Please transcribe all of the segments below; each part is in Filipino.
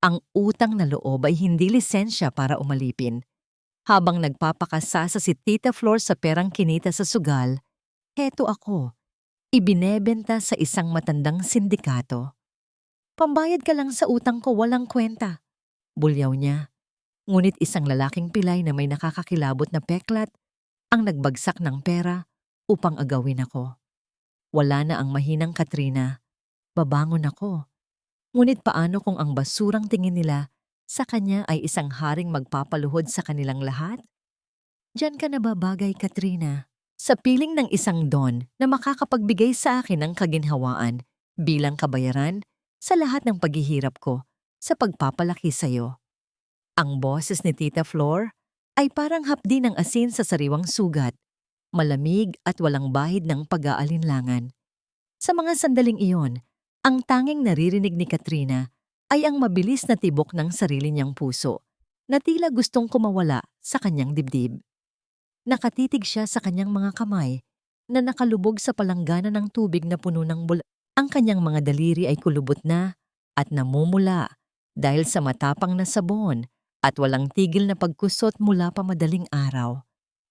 Ang utang na loob ay hindi lisensya para umalipin. Habang nagpapakasasa si Tita Flor sa perang kinita sa sugal, heto ako, ibinebenta sa isang matandang sindikato. Pambayad ka lang sa utang ko, walang kwenta. Bulyaw niya. Ngunit isang lalaking pilay na may nakakakilabot na peklat ang nagbagsak ng pera upang agawin ako. Wala na ang mahinang Katrina. Babangon ako. Ngunit paano kung ang basurang tingin nila sa kanya ay isang haring magpapaluhod sa kanilang lahat? Diyan ka nababagay, Katrina. Sa piling ng isang don na makakapagbigay sa akin ng kaginhawaan bilang kabayaran sa lahat ng paghihirap ko sa pagpapalaki sa'yo. Ang boses ni Tita Flor ay parang hapdi ng asin sa sariwang sugat, malamig at walang bahid ng pag-aalinlangan. Sa mga sandaling iyon, ang tanging naririnig ni Katrina ay ang mabilis na tibok ng sarili niyang puso na tila gustong kumawala sa kanyang dibdib. Nakatitig siya sa kanyang mga kamay na nakalubog sa palanggana ng tubig na puno ng bula. Ang kanyang mga daliri ay kulubot na at namumula dahil sa matapang na sabon at walang tigil na pagkusot mula pa madaling araw.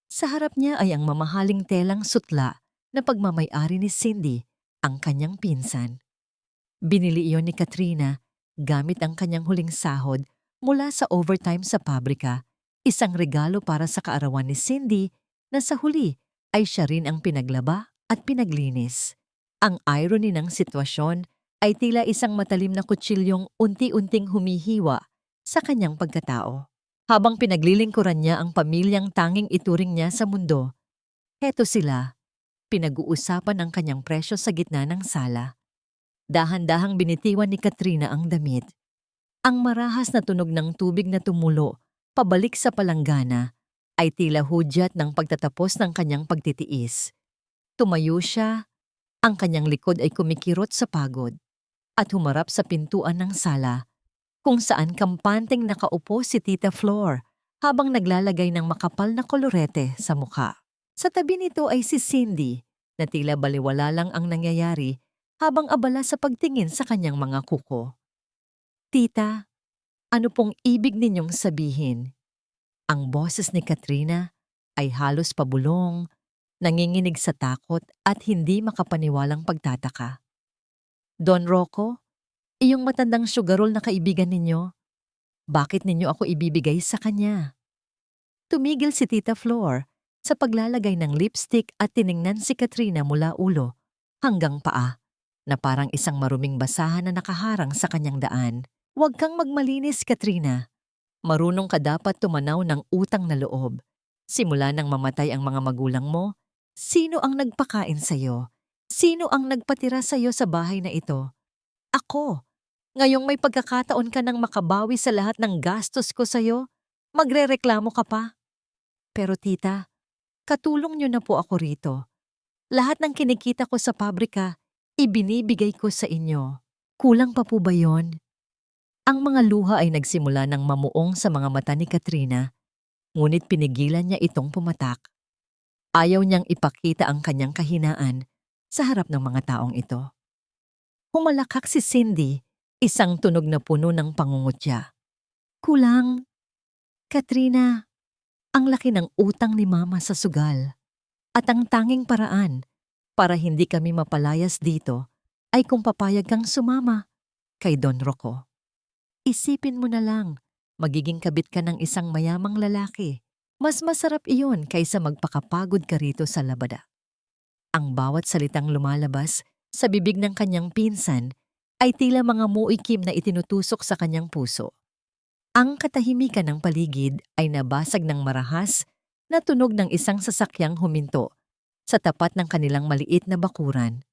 Sa harap niya ay ang mamahaling telang sutla na pagmamay-ari ni Cindy, ang kanyang pinsan. Binili iyon ni Katrina gamit ang kanyang huling sahod mula sa overtime sa pabrika, isang regalo para sa kaarawan ni Cindy na sa huli ay siya rin ang pinaglaba at pinaglinis. Ang irony ng sitwasyon ay tila isang matalim na kutsilyong unti-unting humihiwa sa kanyang pagkatao. Habang pinaglilingkuran niya ang pamilyang tanging ituring niya sa mundo, heto sila, pinag-uusapan ang kanyang presyo sa gitna ng sala. Dahan-dahang binitiwan ni Katrina ang damit. Ang marahas na tunog ng tubig na tumulo pabalik sa palanggana ay tila hudyat ng pagtatapos ng kanyang pagtitiis. Tumayo siya, ang kanyang likod ay kumikirot sa pagod at humarap sa pintuan ng sala kung saan kampanteng nakaupo si Tita Flor habang naglalagay ng makapal na kolorete sa mukha. Sa tabi nito ay si Cindy na tila baliwala lang ang nangyayari habang abala sa pagtingin sa kanyang mga kuko. Tita, ano pong ibig ninyong sabihin? Ang boses ni Katrina ay halos pabulong, nanginginig sa takot at hindi makapaniwalang pagtataka. Don Rocco, iyong matandang sugarol na kaibigan ninyo, bakit ninyo ako ibibigay sa kanya? Tumigil si Tita Flor sa paglalagay ng lipstick at tiningnan si Katrina mula ulo hanggang paa na parang isang maruming basahan na nakaharang sa kanyang daan. Huwag kang magmalinis, Katrina. Marunong ka dapat tumanaw ng utang na loob. Simula nang mamatay ang mga magulang mo, sino ang nagpakain sa'yo? Sino ang nagpatira sa'yo sa bahay na ito? Ako. Ngayong may pagkakataon ka nang makabawi sa lahat ng gastos ko sa'yo, magrereklamo ka pa? Pero tita, katulong niyo na po ako rito. Lahat ng kinikita ko sa pabrika, ibinibigay ko sa inyo. Kulang pa po ba yon? Ang mga luha ay nagsimula ng mamuong sa mga mata ni Katrina, ngunit pinigilan niya itong pumatak. Ayaw niyang ipakita ang kanyang kahinaan sa harap ng mga taong ito. Humalakak si Cindy, isang tunog na puno ng pangungutya. Kulang. Katrina, ang laki ng utang ni Mama sa sugal. At ang tanging paraan para hindi kami mapalayas dito ay kung papayag kang sumama kay Don Rocco. Isipin mo na lang, magiging kabit ka ng isang mayamang lalaki. Mas masarap iyon kaysa magpakapagod ka rito sa labada. Ang bawat salitang lumalabas sa bibig ng kanyang pinsan ay tila mga muikim na itinutusok sa kanyang puso. Ang katahimikan ng paligid ay nabasag ng marahas na tunog ng isang sasakyang huminto sa tapat ng kanilang maliit na bakuran.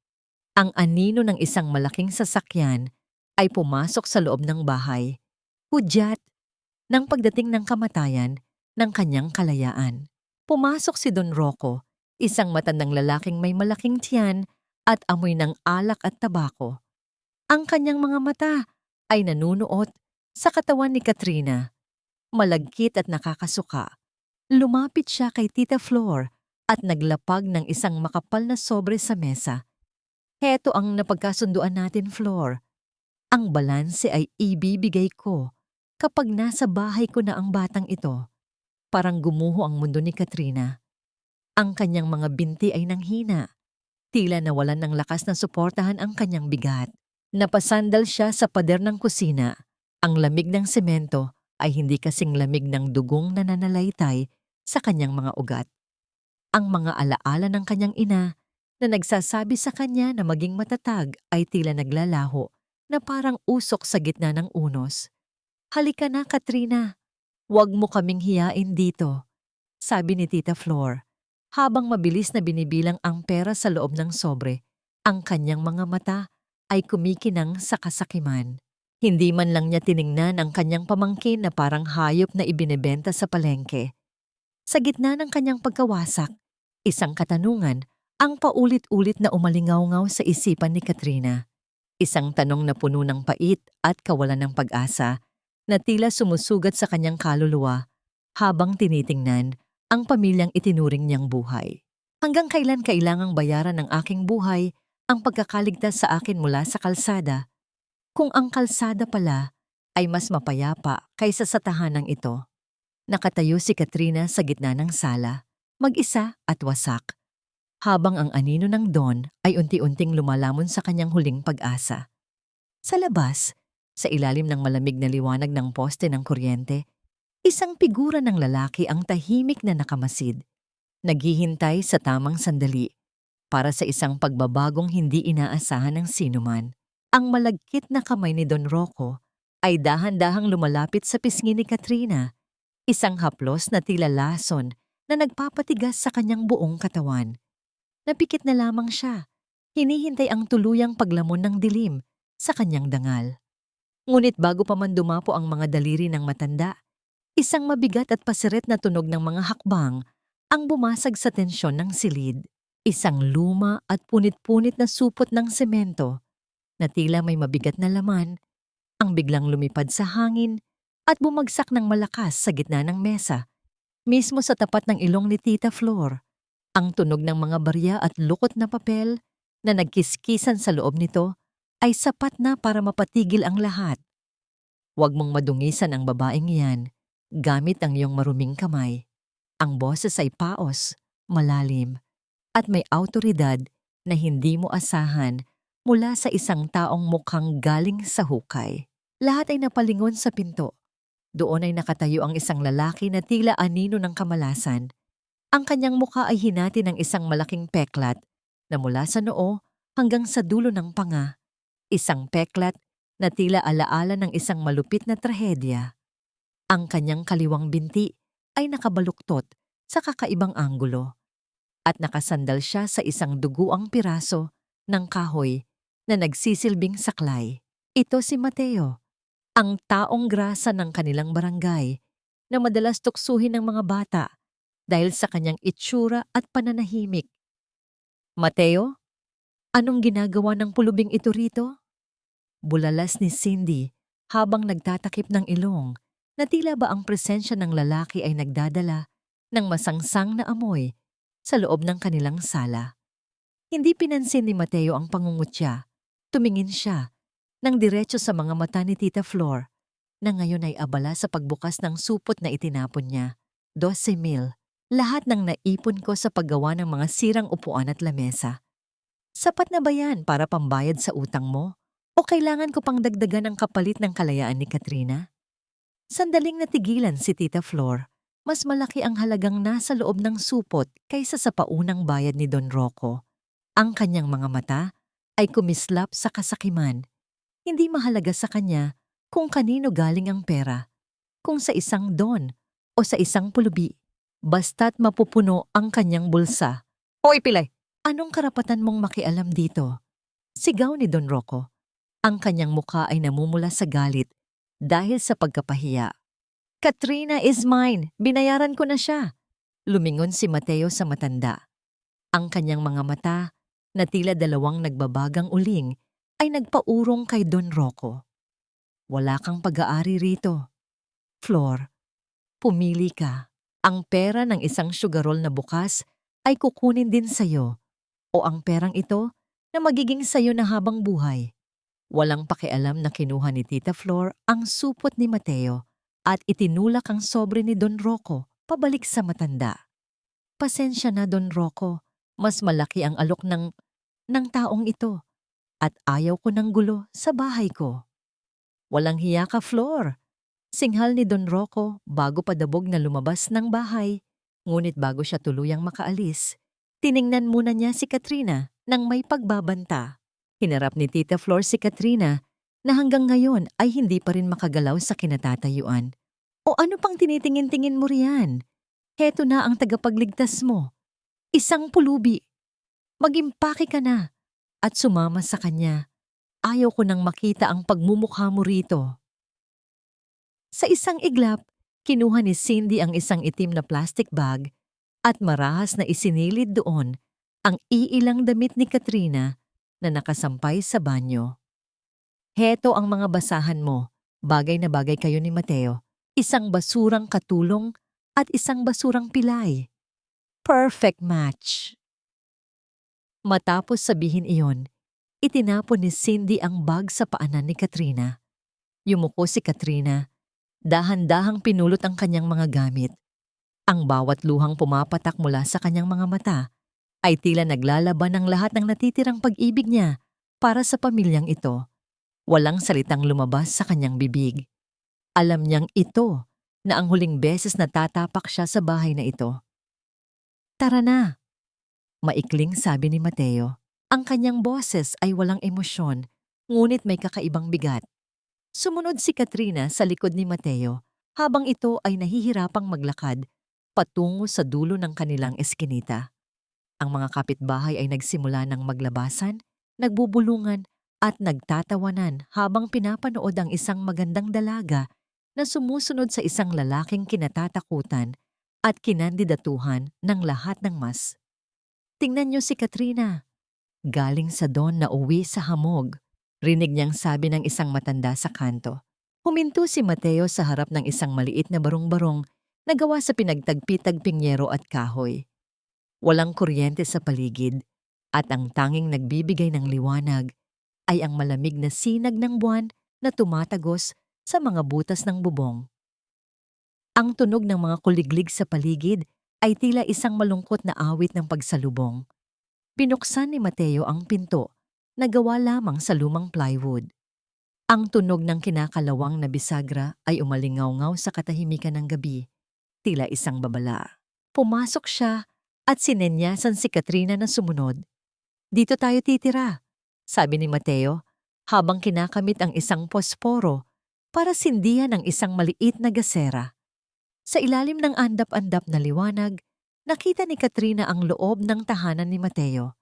Ang anino ng isang malaking sasakyan ay pumasok sa loob ng bahay, hudyat ng pagdating ng kamatayan ng kanyang kalayaan. Pumasok si Don Rocco, isang matandang lalaking may malaking tiyan at amoy ng alak at tabako. Ang kanyang mga mata ay nanunuot sa katawan ni Katrina. Malagkit at nakakasuka. Lumapit siya kay Tita Flor at naglapag ng isang makapal na sobre sa mesa. Heto ang napagkasunduan natin, Flor. Ang balanse ay ibibigay ko kapag nasa bahay ko na ang batang ito. Parang gumuho ang mundo ni Katrina. Ang kanyang mga binti ay nanghina. Tila nawalan ng lakas na suportahan ang kanyang bigat. Napasandal siya sa pader ng kusina. Ang lamig ng semento ay hindi kasing lamig ng dugong na nananalaytay sa kanyang mga ugat. Ang mga alaala ng kanyang ina na nagsasabi sa kanya na maging matatag ay tila naglalaho na parang usok sa gitna ng unos. "Halika na, Katrina. Huwag mo kaming hiyain dito," sabi ni Tita Flor. Habang mabilis na binibilang ang pera sa loob ng sobre, ang kanyang mga mata ay kumikinang sa kasakiman. Hindi man lang niya tiningnan ang kanyang pamangkin na parang hayop na ibinebenta sa palengke. Sa gitna ng kanyang pagkawasak, isang katanungan ang paulit-ulit na umalingaw-ngaw sa isipan ni Katrina. Isang tanong na puno ng pait at kawalan ng pag-asa na tila sumusugat sa kanyang kaluluwa habang tinitingnan ang pamilyang itinuring niyang buhay. Hanggang kailan kailangang bayaran ng aking buhay ang pagkakaligtas sa akin mula sa kalsada, kung ang kalsada pala ay mas mapayapa kaysa sa tahanang ito? Nakatayo si Katrina sa gitna ng sala, mag-isa at wasak, habang ang anino ng Don ay unti-unting lumalamon sa kanyang huling pag-asa. Sa labas, sa ilalim ng malamig na liwanag ng poste ng kuryente, isang figura ng lalaki ang tahimik na nakamasid, naghihintay sa tamang sandali para sa isang pagbabagong hindi inaasahan ng sinuman. Ang malagkit na kamay ni Don Rocco ay dahan-dahang lumalapit sa pisngi ni Katrina, isang haplos na tila lason na nagpapatigas sa kanyang buong katawan. Napikit na lamang siya, hinihintay ang tuluyang paglamon ng dilim sa kanyang dangal. Ngunit bago pa man dumapo ang mga daliri ng matanda, isang mabigat at pasiret na tunog ng mga hakbang ang bumasag sa tensyon ng silid. Isang luma at punit-punit na supot ng semento na tila may mabigat na laman ang biglang lumipad sa hangin at bumagsak ng malakas sa gitna ng mesa, mismo sa tapat ng ilong ni Tita Flor. Ang tunog ng mga barya at lukot na papel na nagkiskisan sa loob nito ay sapat na para mapatigil ang lahat. "Huwag mong madungisan ang babaeng iyan gamit ang iyong maruming kamay." Ang boses ay paos, malalim, at may awtoridad na hindi mo asahan mula sa isang taong mukhang galing sa hukay. Lahat ay napalingon sa pinto. Doon ay nakatayo ang isang lalaki na tila anino ng kamalasan. Ang kanyang mukha ay hinati ng isang malaking peklat na mula sa noo hanggang sa dulo ng panga. Isang peklat na tila alaala ng isang malupit na trahedya. Ang kanyang kaliwang binti ay nakabaluktot sa kakaibang anggulo at nakasandal siya sa isang duguang piraso ng kahoy na nagsisilbing saklay. Ito si Mateo, ang taong grasa ng kanilang barangay na madalas tuksuhin ng mga bata dahil sa kanyang itsura at pananahimik. "Mateo, anong ginagawa ng pulubing ito rito?" Bulalas ni Cindy habang nagtatakip ng ilong na tila ba ang presensya ng lalaki ay nagdadala ng masangsang na amoy sa loob ng kanilang sala. Hindi pinansin ni Mateo ang pangungutya. Tumingin siya nang diretso sa mga mata ni Tita Flor na ngayon ay abala sa pagbukas ng supot na itinapon niya. 12,000. Lahat ng naipon ko sa paggawa ng mga sirang upuan at lamesa. Sapat na ba yan para pambayad sa utang mo? O kailangan ko pang dagdagan ang kapalit ng kalayaan ni Katrina? Sandaling natigilan si Tita Flor. Mas malaki ang halagang nasa loob ng supot kaysa sa paunang bayad ni Don Rocco. Ang kanyang mga mata ay kumislap sa kasakiman. Hindi mahalaga sa kanya kung kanino galing ang pera, kung sa isang don o sa isang pulubi, basta't mapupuno ang kanyang bulsa. "Hoy, Pilay! Anong karapatan mong makialam dito?" Sigaw ni Don Rocco. Ang kanyang mukha ay namumula sa galit dahil sa pagkapahiya. "Katrina is mine! Binayaran ko na siya!" Lumingon si Mateo sa matanda. Ang kanyang mga mata, na tila dalawang nagbabagang uling, ay nagpaurong kay Don Rocco. "Wala kang pag-aari rito. Flor, pumili ka. Ang pera ng isang sugarol na bukas ay kukunin din sa'yo, o ang perang ito na magiging sa'yo na habang buhay." Walang pakialam na kinuha ni Tita Flor ang supot ni Mateo at itinulak ang sobre ni Don Rocco pabalik sa matanda. Pasensya na, Don Rocco. Mas malaki ang alok ng taong ito at ayaw ko ng gulo sa bahay ko. Walang hiya ka, Flor. Singhal ni Don Rocco bago padabog na lumabas ng bahay. Ngunit bago siya tuluyang makaalis, tiningnan muna niya si Katrina nang may pagbabanta. Hinarap ni Tita Flor si Katrina na hanggang ngayon ay hindi pa rin makagalaw sa kinatatayuan. O ano pang tinitingin-tingin mo riyan? Heto na ang tagapagligtas mo. Isang pulubi. Mag-impake ka na at sumama sa kanya. Ayaw ko nang makita ang pagmumukha mo rito. Sa isang iglap, kinuha ni Cindy ang isang itim na plastic bag at marahas na isinilid doon ang iilang damit ni Katrina na nakasampay sa banyo. Heto ang mga basahan mo. Bagay na bagay kayo ni Mateo. Isang basurang katulong at isang basurang pilay. Perfect match. Matapos sabihin iyon, itinapon ni Cindy ang bag sa paanan ni Katrina. Yumuko si Katrina. Dahan-dahang pinulot ang kanyang mga gamit. Ang bawat luhang pumapatak mula sa kanyang mga mata ay tila naglalaban ng lahat ng natitirang pag-ibig niya para sa pamilyang ito. Walang salitang lumabas sa kanyang bibig. Alam niyang ito na ang huling beses na tatapak siya sa bahay na ito. Tara na! Maikling sabi ni Mateo. Ang kanyang boses ay walang emosyon, ngunit may kakaibang bigat. Sumunod si Katrina sa likod ni Mateo habang ito ay nahihirapang maglakad patungo sa dulo ng kanilang eskinita. Ang mga kapitbahay ay nagsimula ng maglabasan, nagbubulungan at nagtatawanan habang pinapanood ang isang magandang dalaga na sumusunod sa isang lalaking kinatatakutan at kinandidatuhan ng lahat ng mas. Tingnan niyo si Katrina. Galing sa Don na uwi sa hamog. Rinig niyang sabi ng isang matanda sa kanto. Huminto si Mateo sa harap ng isang maliit na barong-barong na gawa sa pinagtagpi-tagping yero at kahoy. Walang kuryente sa paligid at ang tanging nagbibigay ng liwanag ay ang malamig na sinag ng buwan na tumatagos sa mga butas ng bubong. Ang tunog ng mga kuliglig sa paligid ay tila isang malungkot na awit ng pagsalubong. Binuksan ni Mateo ang pinto na gawa lamang sa lumang plywood. Ang tunog ng kinakalawang na bisagra ay umalingaw-ngaw sa katahimikan ng gabi, tila isang babala. Pumasok siya at sinenyasan si Katrina na sumunod. Dito tayo titira, sabi ni Mateo, habang kinakamit ang isang posporo para sindihan ang isang maliit na gasera. Sa ilalim ng andap-andap na liwanag, nakita ni Katrina ang loob ng tahanan ni Mateo.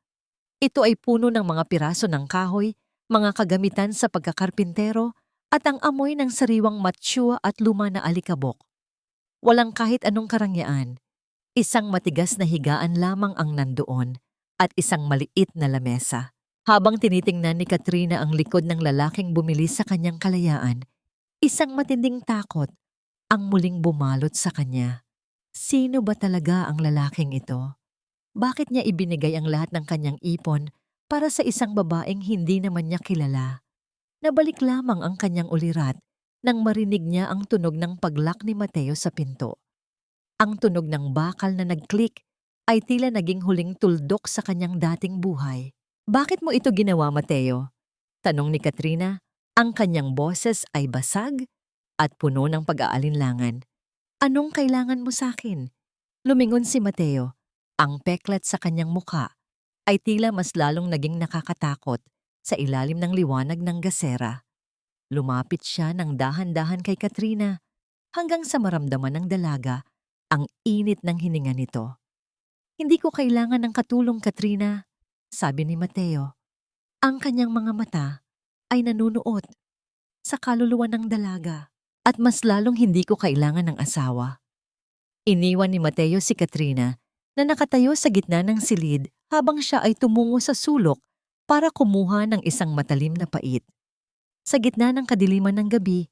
Ito ay puno ng mga piraso ng kahoy, mga kagamitan sa pagkakarpintero at ang amoy ng sariwang matsua at luma na alikabok. Walang kahit anong karangyaan. Isang matigas na higaan lamang ang nandoon at isang maliit na lamesa. Habang tinitingnan ni Katrina ang likod ng lalaking bumili sa kanyang kalayaan, isang matinding takot ang muling bumalot sa kanya. Sino ba talaga ang lalaking ito? Bakit niya ibinigay ang lahat ng kanyang ipon para sa isang babaeng hindi naman niya kilala? Nabalik lamang ang kanyang ulirat nang marinig niya ang tunog ng paglak ni Mateo sa pinto. Ang tunog ng bakal na nag-click ay tila naging huling tuldok sa kanyang dating buhay. Bakit mo ito ginawa, Mateo? Tanong ni Katrina. Ang kanyang boses ay basag at puno ng pag-aalinlangan. Anong kailangan mo sa akin? Lumingon si Mateo. Ang peklat sa kanyang mukha ay tila mas lalong naging nakakatakot sa ilalim ng liwanag ng gasera. Lumapit siya ng dahan-dahan kay Katrina hanggang sa maramdaman ng dalaga ang init ng hininga nito. Hindi ko kailangan ng katulong, Katrina, sabi ni Mateo. Ang kanyang mga mata ay nanunuot sa kaluluwa ng dalaga at mas lalong hindi ko kailangan ng asawa. Iniwan ni Mateo si Katrina na nakatayo sa gitna ng silid habang siya ay tumungo sa sulok para kumuha ng isang matalim na pait. Sa gitna ng kadiliman ng gabi,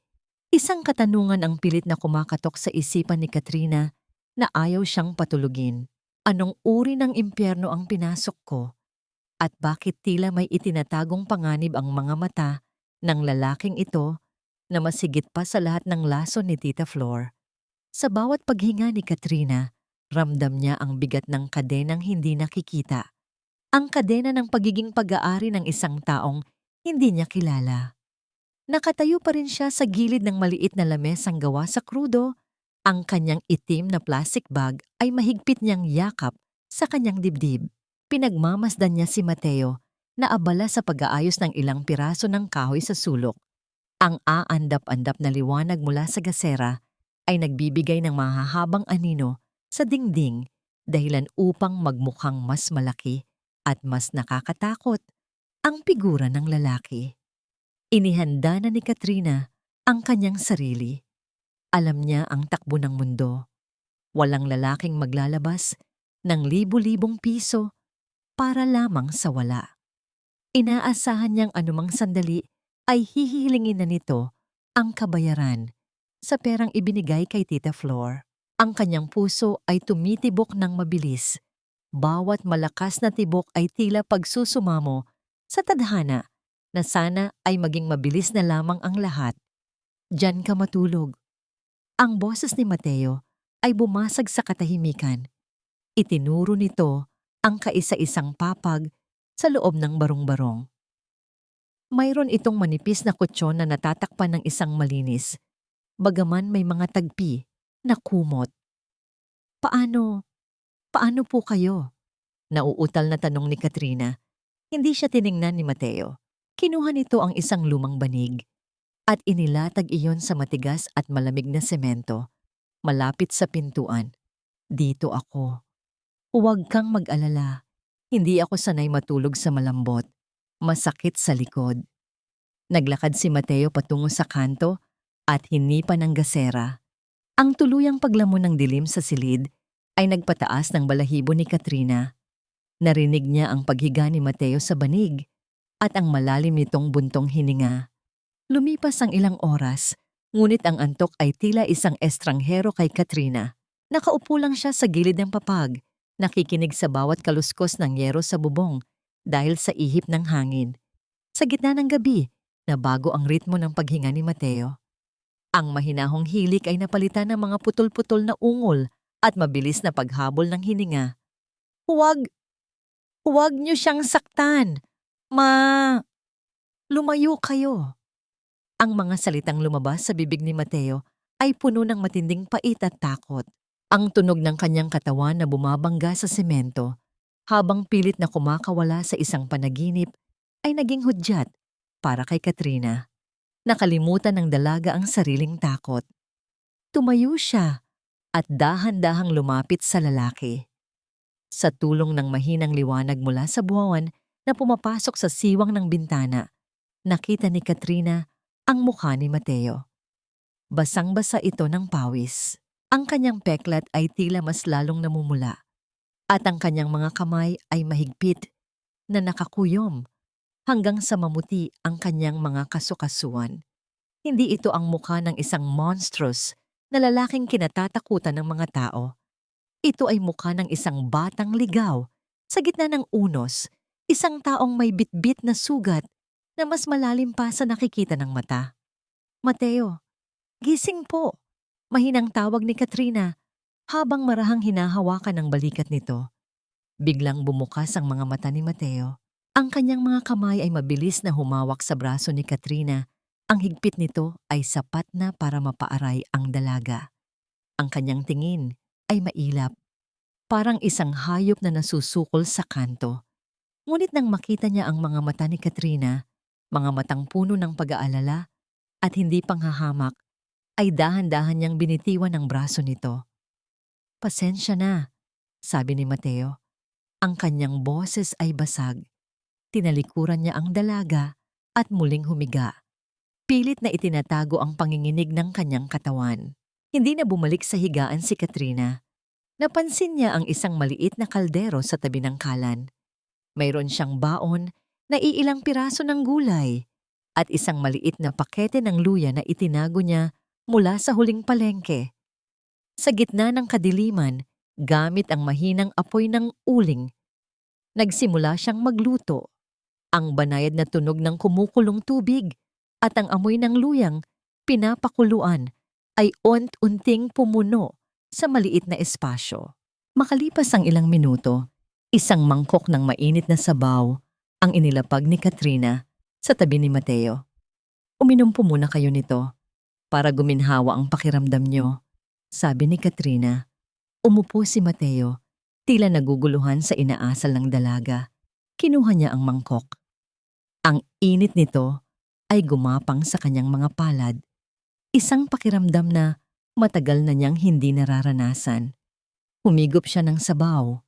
isang katanungan ang pilit na kumakatok sa isipan ni Katrina na ayaw siyang patulugin. Anong uri ng impyerno ang pinasok ko? At bakit tila may itinatagong panganib ang mga mata ng lalaking ito na masigit pa sa lahat ng lason ni Tita Flor. Sa bawat paghinga ni Katrina, ramdam niya ang bigat ng kadenang hindi nakikita. Ang kadena ng pagiging pag-aari ng isang taong hindi niya kilala. Nakatayo pa rin siya sa gilid ng maliit na lamesang gawa sa krudo. Ang kanyang itim na plastic bag ay mahigpit niyang yakap sa kanyang dibdib. Pinagmamasdan niya si Mateo na abala sa pag-aayos ng ilang piraso ng kahoy sa sulok. Ang aandap-andap na liwanag mula sa gasera ay nagbibigay ng mahahabang anino sa dingding dahilan upang magmukhang mas malaki at mas nakakatakot ang figura ng lalaki. Inihanda na ni Katrina ang kanyang sarili. Alam niya ang takbo ng mundo. Walang lalaking maglalabas ng libu-libong piso para lamang sa wala. Inaasahan niyang anumang sandali ay hihilingin na nito ang kabayaran sa perang ibinigay kay Tita Flor. Ang kanyang puso ay tumitibok ng mabilis. Bawat malakas na tibok ay tila pagsusumamo sa tadhana na sana ay maging mabilis na lamang ang lahat. Diyan ka matulog. Ang boses ni Mateo ay bumasag sa katahimikan. Itinuro nito ang kaisa-isang papag sa loob ng barong-barong. Mayroon itong manipis na kutsyon na natatakpan ng isang malinis, bagaman may mga tagpi na kumot. Paano po kayo? Nauutal na tanong ni Katrina. Hindi siya tiningnan ni Mateo. Kinuha nito ang isang lumang banig at inilatag iyon sa matigas at malamig na semento, malapit sa pintuan. Dito ako. Huwag kang mag-alala. Hindi ako sanay matulog sa malambot. Masakit sa likod. Naglakad si Mateo patungo sa kanto at hinipa ng gasera. Ang tuluyang paglamon ng dilim sa silid ay nagpataas ng balahibo ni Katrina. Narinig niya ang paghiga ni Mateo sa banig at ang malalim nitong buntong hininga. Lumipas ang ilang oras, ngunit ang antok ay tila isang estranghero kay Katrina. Nakaupo lang siya sa gilid ng papag, nakikinig sa bawat kaluskos ng yero sa bubong dahil sa ihip ng hangin. Sa gitna ng gabi, nabago ang ritmo ng paghinga ni Mateo. Ang mahinahong hilik ay napalitan ng mga putol-putol na ungol at mabilis na paghabol ng hininga. Huwag niyo siyang saktan! Lumayo kayo! Ang mga salitang lumabas sa bibig ni Mateo ay puno ng matinding pait at takot. Ang tunog ng kanyang katawan na bumabangga sa semento habang pilit na kumakawala sa isang panaginip ay naging hudyat para kay Katrina. Nakalimutan ng dalaga ang sariling takot. Tumayo siya at dahan-dahang lumapit sa lalaki. Sa tulong ng mahinang liwanag mula sa buwan na pumapasok sa siwang ng bintana, nakita ni Katrina ang mukha ni Mateo. Basang-basa ito ng pawis. Ang kanyang peklat ay tila mas lalong namumula at ang kanyang mga kamay ay mahigpit na nakakuyom hanggang sa mamuti ang kanyang mga kasukasuan. Hindi ito ang mukha ng isang monstrous na lalaking kinatatakutan ng mga tao. Ito ay mukha ng isang batang ligaw sa gitna ng unos, isang taong may bitbit na sugat na mas malalim pa sa nakikita ng mata. Mateo, gising po! Mahinang tawag ni Katrina habang marahang hinahawakan ang balikat nito. Biglang bumukas ang mga mata ni Mateo. Ang kanyang mga kamay ay mabilis na humawak sa braso ni Katrina. Ang higpit nito ay sapat na para mapaaray ang dalaga. Ang kanyang tingin ay mailap, parang isang hayop na nasusukol sa kanto. Ngunit nang makita niya ang mga mata ni Katrina, mga matang puno ng pag-aalala at hindi panghahamak, ay dahan-dahan niyang binitiwan ang braso nito. Pasensya na, sabi ni Mateo. Ang kanyang boses ay basag. Tinalikuran niya ang dalaga at muling humiga. Pilit na itinatago ang panginginig ng kanyang katawan. Hindi na bumalik sa higaan si Katrina. Napansin niya ang isang maliit na kaldero sa tabi ng kalan. Mayroon siyang baon na iilang piraso ng gulay at isang maliit na pakete ng luya na itinago niya mula sa huling palengke. Sa gitna ng kadiliman, gamit ang mahinang apoy ng uling, nagsimula siyang magluto. Ang banayad na tunog ng kumukulong tubig at ang amoy ng luyang pinapakuluan ay unti-unting pumuno sa maliit na espasyo. Makalipas ang ilang minuto, isang mangkok ng mainit na sabaw ang inilapag ni Katrina sa tabi ni Mateo. "Uminom po muna kayo nito para guminhawa ang pakiramdam nyo," sabi ni Katrina. Umupo si Mateo, tila naguguluhan sa inaasal ng dalaga. Kinuha niya ang mangkok. Ang init nito ay gumapang sa kanyang mga palad. Isang pakiramdam na matagal na niyang hindi nararanasan. Humigop siya ng sabaw.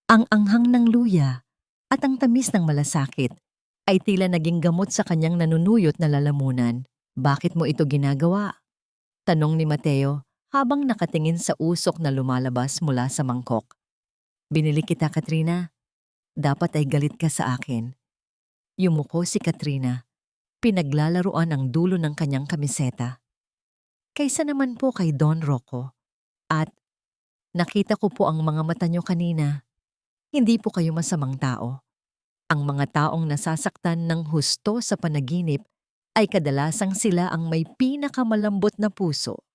Ang anghang ng luya at ang tamis ng malasakit ay tila naging gamot sa kanyang nanunuyot na lalamunan. "Bakit mo ito ginagawa?" tanong ni Mateo habang nakatingin sa usok na lumalabas mula sa mangkok. "Binili kita, Katrina. Dapat ay galit ka sa akin." Yumuko si Katrina. Pinaglalaruan ang dulo ng kanyang kamiseta. "Kaysa naman po kay Don Rocco. At nakita ko po ang mga mata niyo kanina. Hindi po kayo masamang tao. Ang mga taong nasasaktan ng husto sa panaginip ay kadalasang sila ang may pinakamalambot na puso."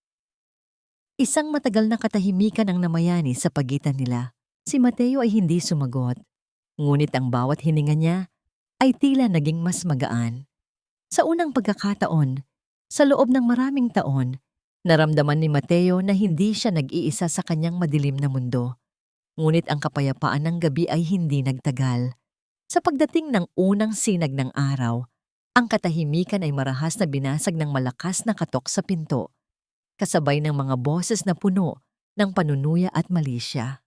Isang matagal na katahimikan ang namayani sa pagitan nila. Si Mateo ay hindi sumagot, ngunit ang bawat hininga niya ay tila naging mas magaan. Sa unang pagkakataon, sa loob ng maraming taon, naramdaman ni Mateo na hindi siya nag-iisa sa kanyang madilim na mundo. Ngunit ang kapayapaan ng gabi ay hindi nagtagal. Sa pagdating ng unang sinag ng araw, ang katahimikan ay marahas na binasag ng malakas na katok sa pinto, kasabay ng mga boses na puno ng panunuya at malisya.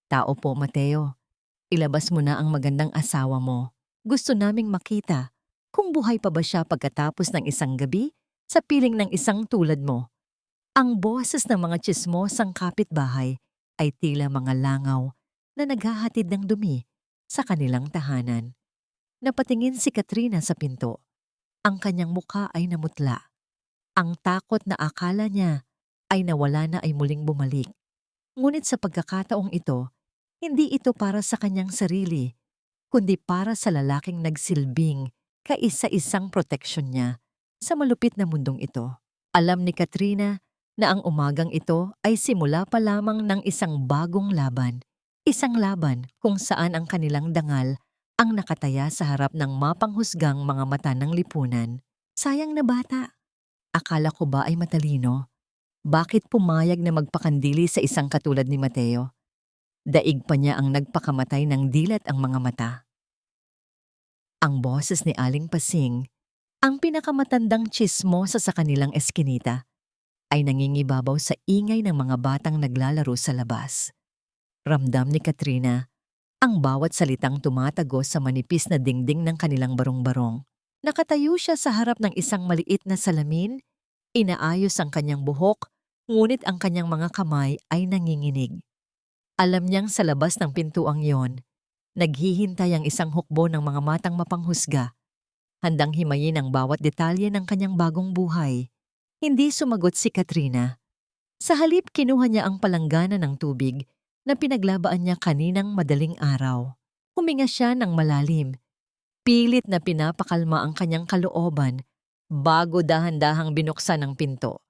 "Tao po, Mateo. Ilabas mo na ang magandang asawa mo. Gusto naming makita kung buhay pa ba siya pagkatapos ng isang gabi sa piling ng isang tulad mo." Ang boses ng mga tsismosang kapitbahay ay tila mga langaw na naghahatid ng dumi sa kanilang tahanan. Napatingin si Katrina sa pinto. Ang kanyang mukha ay namutla. Ang takot na akala niya ay nawala na ay muling bumalik. Ngunit sa pagkakataong ito, hindi ito para sa kanyang sarili, kundi para sa lalaking nagsilbing kaisa-isang proteksyon niya sa malupit na mundong ito. Alam ni Katrina na ang umagang ito ay simula pa lamang ng isang bagong laban. Isang laban kung saan ang kanilang dangal ang nakataya sa harap ng mapanghusgang mga mata ng lipunan. Sayang na bata. Akala ko ba ay matalino? Bakit pumayag na magpakandili sa isang katulad ni Mateo? Daig pa niya ang nagpakamatay ng dilat ang mga mata. Ang boses ni Aling Pasing, ang pinakamatandang tsismosa sa kanilang eskinita, ay nangingibabaw sa ingay ng mga batang naglalaro sa labas. Ramdam ni Katrina ang bawat salitang tumatagos sa manipis na dingding ng kanilang barong-barong. Nakatayo siya sa harap ng isang maliit na salamin, inaayos ang kanyang buhok, ngunit ang kanyang mga kamay ay nanginginig. Alam niyang sa labas ng pintuang yon, naghihintay ang isang hukbo ng mga matang mapanghusga, handang himayin ang bawat detalye ng kanyang bagong buhay. Hindi sumagot si Katrina. Sa halip kinuha niya ang palanggana ng tubig na pinaglabaan niya kaninang madaling araw. Huminga siya ng malalim. Pilit na pinapakalma ang kanyang kalooban bago dahan-dahang binuksan ang pinto.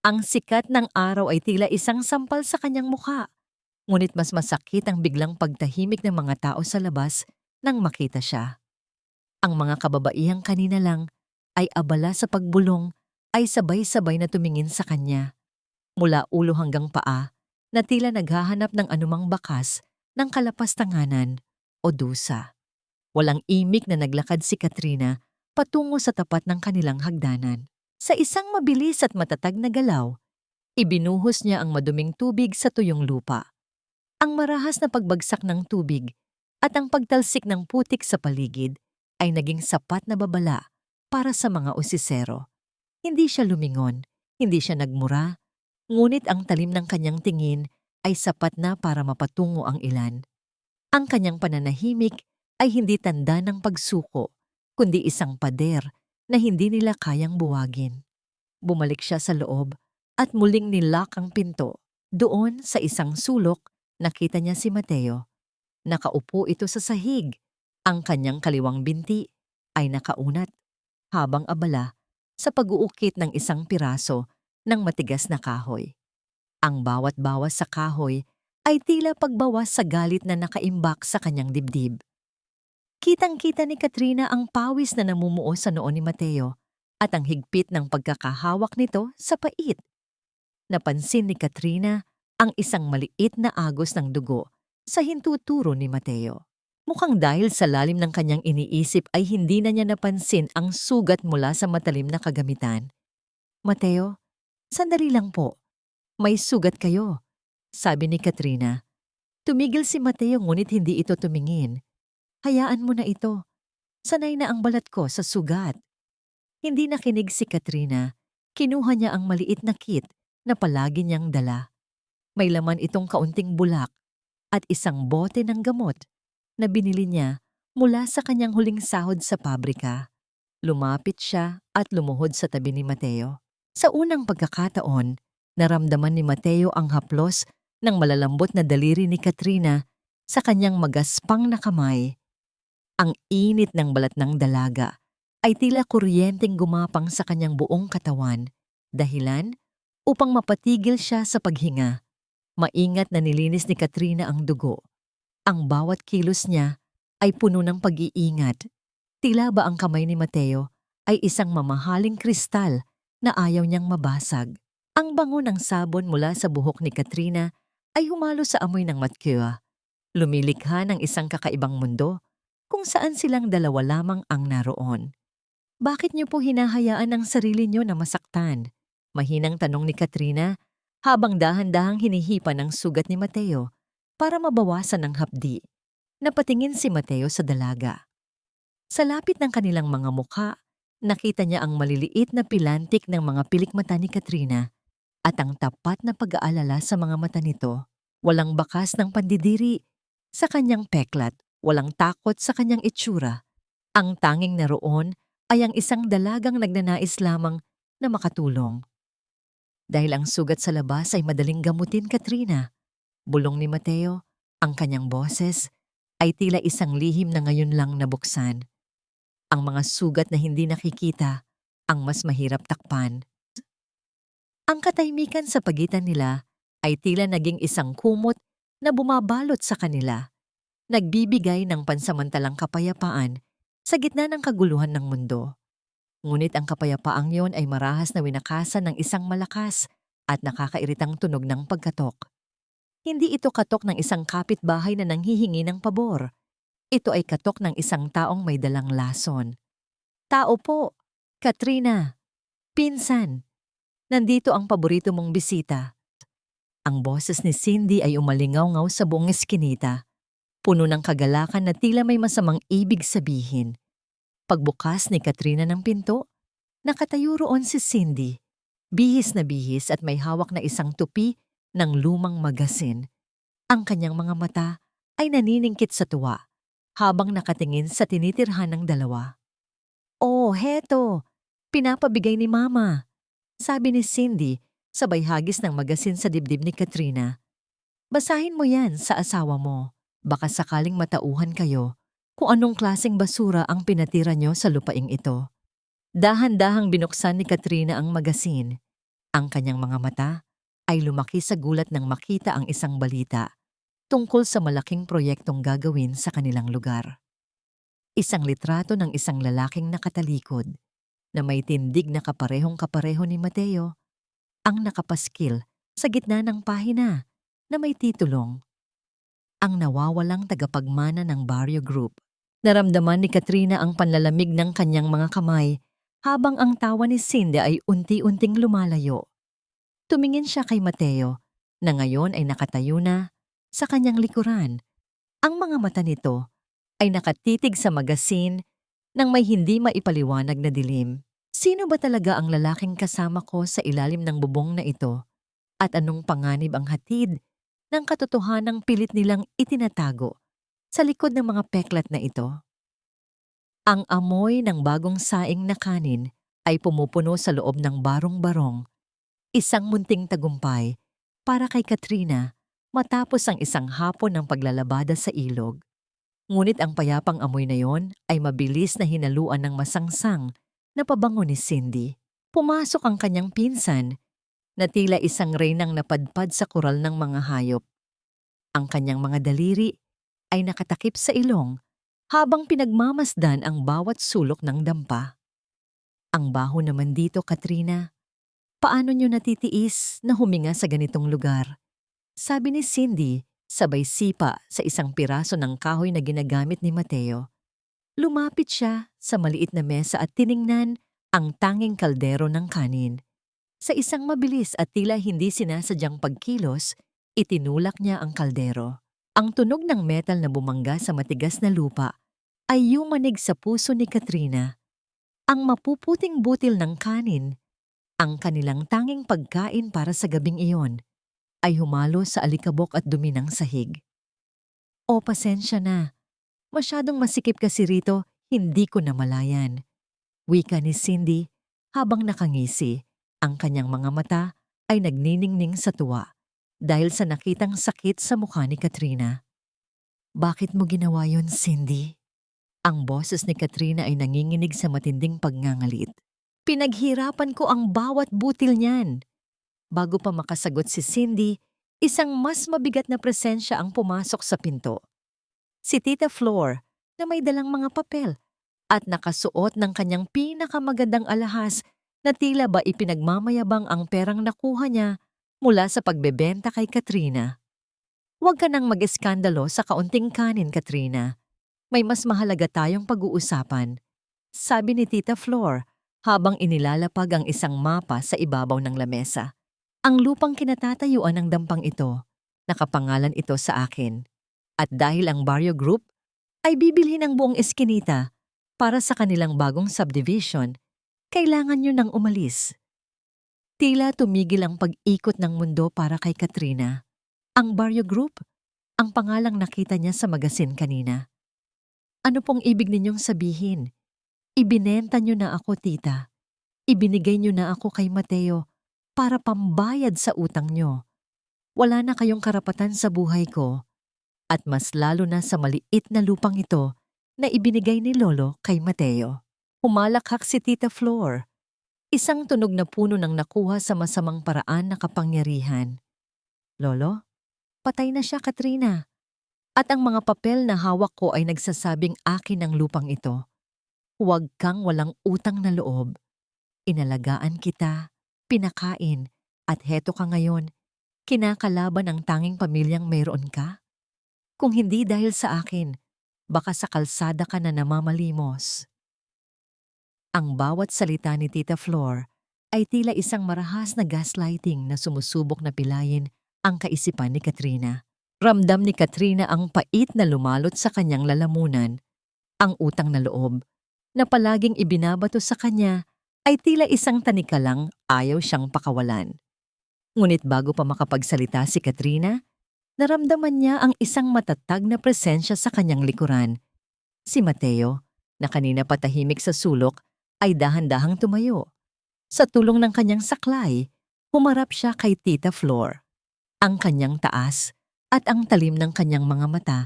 Ang sikat ng araw ay tila isang sampal sa kanyang mukha, ngunit mas masakit ang biglang pagtahimik ng mga tao sa labas nang makita siya. Ang mga kababaihang kanina lang ay abala sa pagbulong ay sabay-sabay na tumingin sa kanya, mula ulo hanggang paa, na tila naghahanap ng anumang bakas ng kalapastanganan o dusa. Walang imik na naglakad si Katrina patungo sa tapat ng kanilang hagdanan. Sa isang mabilis at matatag na galaw, ibinuhos niya ang maduming tubig sa tuyong lupa. Ang marahas na pagbagsak ng tubig at ang pagtalsik ng putik sa paligid ay naging sapat na babala para sa mga usisero. Hindi siya lumingon, hindi siya nagmura, ngunit ang talim ng kanyang tingin ay sapat na para mapatungo ang ilan. Ang kanyang pananahimik ay hindi tanda ng pagsuko, kundi isang pader na hindi nila kayang buwagin. Bumalik siya sa loob at muling nilock ang pinto. Doon sa isang sulok, nakita niya si Mateo. Nakaupo ito sa sahig. Ang kanyang kaliwang binti ay nakaunat. habang abala sa pag-uukit ng isang piraso ng matigas na kahoy. Ang bawat bawas sa kahoy ay tila pagbawas sa galit na nakaimbak sa kanyang dibdib. Kitang-kita ni Katrina ang pawis na namumuo sa noo ni Mateo at ang higpit ng pagkakahawak nito sa pait. Napansin ni Katrina ang isang maliit na agos ng dugo sa hintuturo ni Mateo. Mukhang dahil sa lalim ng kanyang iniisip ay hindi na niya napansin ang sugat mula sa matalim na kagamitan. "Mateo, sandali lang po. May sugat kayo," sabi ni Katrina. Tumigil si Mateo ngunit hindi ito tumingin. "Hayaan mo na ito. Sanay na ang balat ko sa sugat." Hindi nakinig si Katrina. Kinuha niya ang maliit na kit na palagi niyang dala. May laman itong kaunting bulak at isang bote ng gamot na binili niya mula sa kanyang huling sahod sa pabrika. Lumapit siya at lumuhod sa tabi ni Mateo. Sa unang pagkakataon, naramdaman ni Mateo ang haplos ng malalambot na daliri ni Katrina sa kanyang magaspang na kamay. Ang init ng balat ng dalaga ay tila kuryenteng gumapang sa kanyang buong katawan, dahilan upang mapatigil siya sa paghinga. Maingat na nilinis ni Katrina ang dugo. Ang bawat kilos niya ay puno ng pag-iingat. Tila ba ang kamay ni Mateo ay isang mamahaling kristal na ayaw niyang mabasag. Ang bango ng sabon mula sa buhok ni Katrina ay humalo sa amoy ng matkua. Lumilikha ng isang kakaibang mundo kung saan silang dalawa lamang ang naroon. "Bakit niyo po hinahayaan ang sarili niyo na masaktan?" Mahinang tanong ni Katrina habang dahan-dahang hinihipa ng sugat ni Mateo para mabawasan ang hapdi. Napatingin si Mateo sa dalaga. Sa lapit ng kanilang mga mukha, nakita niya ang maliliit na pilantik ng mga pilikmata ni Katrina at ang tapat na pag-aalala sa mga mata nito. Walang bakas ng pandidiri sa kanyang peklat, walang takot sa kanyang itsura. Ang tanging naroon ay ang isang dalagang nagnanais lamang na makatulong. "Dahil ang sugat sa labas ay madaling gamutin, Katrina," bulong ni Mateo. Ang kanyang boses ay tila isang lihim na ngayon lang nabuksan. Ang mga sugat na hindi nakikita ang mas mahirap takpan. Ang katahimikan sa pagitan nila ay tila naging isang kumot na bumabalot sa kanila, nagbibigay ng pansamantalang kapayapaan sa gitna ng kaguluhan ng mundo. Ngunit ang kapayapaang yon ay marahas na winakasan ng isang malakas at nakakairitang tunog ng pagkatok. Hindi ito katok ng isang kapitbahay na nanghihingi ng pabor. Ito ay katok ng isang taong may dalang lason. "Tao po, Katrina, pinsan, nandito ang paborito mong bisita." Ang boses ni Cindy ay umalingaw-ngaw sa buong eskinita, puno ng kagalakan na tila may masamang ibig sabihin. Pagbukas ni Katrina ng pinto, nakatayo roon si Cindy, bihis na bihis at may hawak na isang tupi ng lumang magasin. Ang kanyang mga mata ay naniningkit sa tuwa habang nakatingin sa tinitirhan ng dalawa. "Oh, heto, pinapabigay ni Mama," sabi ni Cindy sabay hagis ng magasin sa dibdib ni Katrina. "Basahin mo yan sa asawa mo. Baka sakaling matauhan kayo kung anong klaseng basura ang pinatira nyo sa lupaing ito." Dahan-dahang binuksan ni Katrina ang magasin. Ang kanyang mga mata ay lumaki sa gulat nang makita ang isang balita tungkol sa malaking proyektong gagawin sa kanilang lugar. Isang litrato ng isang lalaking nakatalikod na may tindig na kaparehong-kapareho ni Mateo ang nakapaskil sa gitna ng pahina na may titulong "Ang nawawalang tagapagmana ng Barrio Group." Naramdaman ni Katrina ang panlalamig ng kanyang mga kamay habang ang tawa ni Cindy ay unti-unting lumalayo. Tumingin siya kay Mateo na ngayon ay nakatayo na sa kanyang likuran. Ang mga mata nito ay nakatitig sa magasin ng may hindi maipaliwanag na dilim. Sino ba talaga ang lalaking kasama ko sa ilalim ng bubong na ito? At anong panganib ang hatid ng katotohanang pilit nilang itinatago sa likod ng mga peklat na ito? Ang amoy ng bagong saing na kanin ay pumupuno sa loob ng barong-barong. Isang munting tagumpay para kay Katrina matapos ang isang hapon ng paglalabada sa ilog. Ngunit ang payapang amoy na yon ay mabilis na hinaluan ng masangsang na pabango ni Cindy. Pumasok ang kanyang pinsan na tila isang reynang napadpad sa koral ng mga hayop. Ang kanyang mga daliri ay nakatakip sa ilong habang pinagmamasdan ang bawat sulok ng dampa. Ang baho naman dito, Katrina. Paano nyo natitiis na huminga sa ganitong lugar? Sabi ni Cindy, sabay sipa sa isang piraso ng kahoy na ginagamit ni Mateo. Lumapit siya sa maliit na mesa at tiningnan ang tanging kaldero ng kanin. Sa isang mabilis at tila hindi sinasadyang pagkilos, itinulak niya ang kaldero. Ang tunog ng metal na bumangga sa matigas na lupa ay yumanig sa puso ni Katrina. Ang mapuputing butil ng kanin, ang kanilang tanging pagkain para sa gabing iyon, ay humalo sa alikabok at dumi ng sahig. O pasensya na, masyadong masikip kasi rito, hindi ko namalayan. Wika ni Cindy habang nakangisi. Ang kanyang mga mata ay nagniningning sa tuwa dahil sa nakitang sakit sa mukha ni Katrina. Bakit mo ginawa yon, Cindy? Ang boses ni Katrina ay nanginginig sa matinding pagngangalit. Pinaghirapan ko ang bawat butil niyan. Bago pa makasagot si Cindy, isang mas mabigat na presensya ang pumasok sa pinto. Si Tita Flor na may dalang mga papel at nakasuot ng kanyang pinakamagandang alahas na tila ba ipinagmamayabang ang perang nakuha niya mula sa pagbebenta kay Katrina. Huwag ka nang mag-eskandalo sa kaunting kanin, Katrina. May mas mahalaga tayong pag-uusapan, sabi ni Tita Flor habang inilalapag ang isang mapa sa ibabaw ng lamesa. Ang lupang kinatatayuan ng dampang ito, nakapangalan ito sa akin. At dahil ang Barrio Group ay bibilhin ng buong eskinita para sa kanilang bagong subdivision, kailangan nyo nang umalis. Tila tumigil ang pag-ikot ng mundo para kay Katrina. Ang Barrio Group, ang pangalang nakita niya sa magasin kanina. Ano pong ibig ninyong sabihin? Ibinenta nyo na ako, tita. Ibinigay nyo na ako kay Mateo para pambayad sa utang nyo. Wala na kayong karapatan sa buhay ko. At mas lalo na sa maliit na lupang ito na ibinigay ni Lolo kay Mateo. Humalakhak si Tita Flor. Isang tunog na puno ng nakuha sa masamang paraan na kapangyarihan. Lolo, patay na siya, Katrina. At ang mga papel na hawak ko ay nagsasabing akin ang lupang ito. Huwag kang walang utang na loob. Inalagaan kita, pinakain, at heto ka ngayon, kinakalaban ang tanging pamilyang mayroon ka? Kung hindi dahil sa akin, baka sa kalsada ka na namamalimos. Ang bawat salita ni Tita Flor ay tila isang marahas na gaslighting na sumusubok na pilayin ang kaisipan ni Katrina. Ramdam ni Katrina ang pait na lumalot sa kanyang lalamunan. Ang utang na loob na palaging ibinabato sa kanya ay tila isang tanikalang ayaw siyang pakawalan. Ngunit bago pa makapagsalita si Katrina, naramdaman niya ang isang matatag na presensya sa kanyang likuran. Si Mateo, na kanina patahimik sa sulok, ay dahan-dahang tumayo. Sa tulong ng kanyang saklay, humarap siya kay Tita Flor. Ang kanyang taas at ang talim ng kanyang mga mata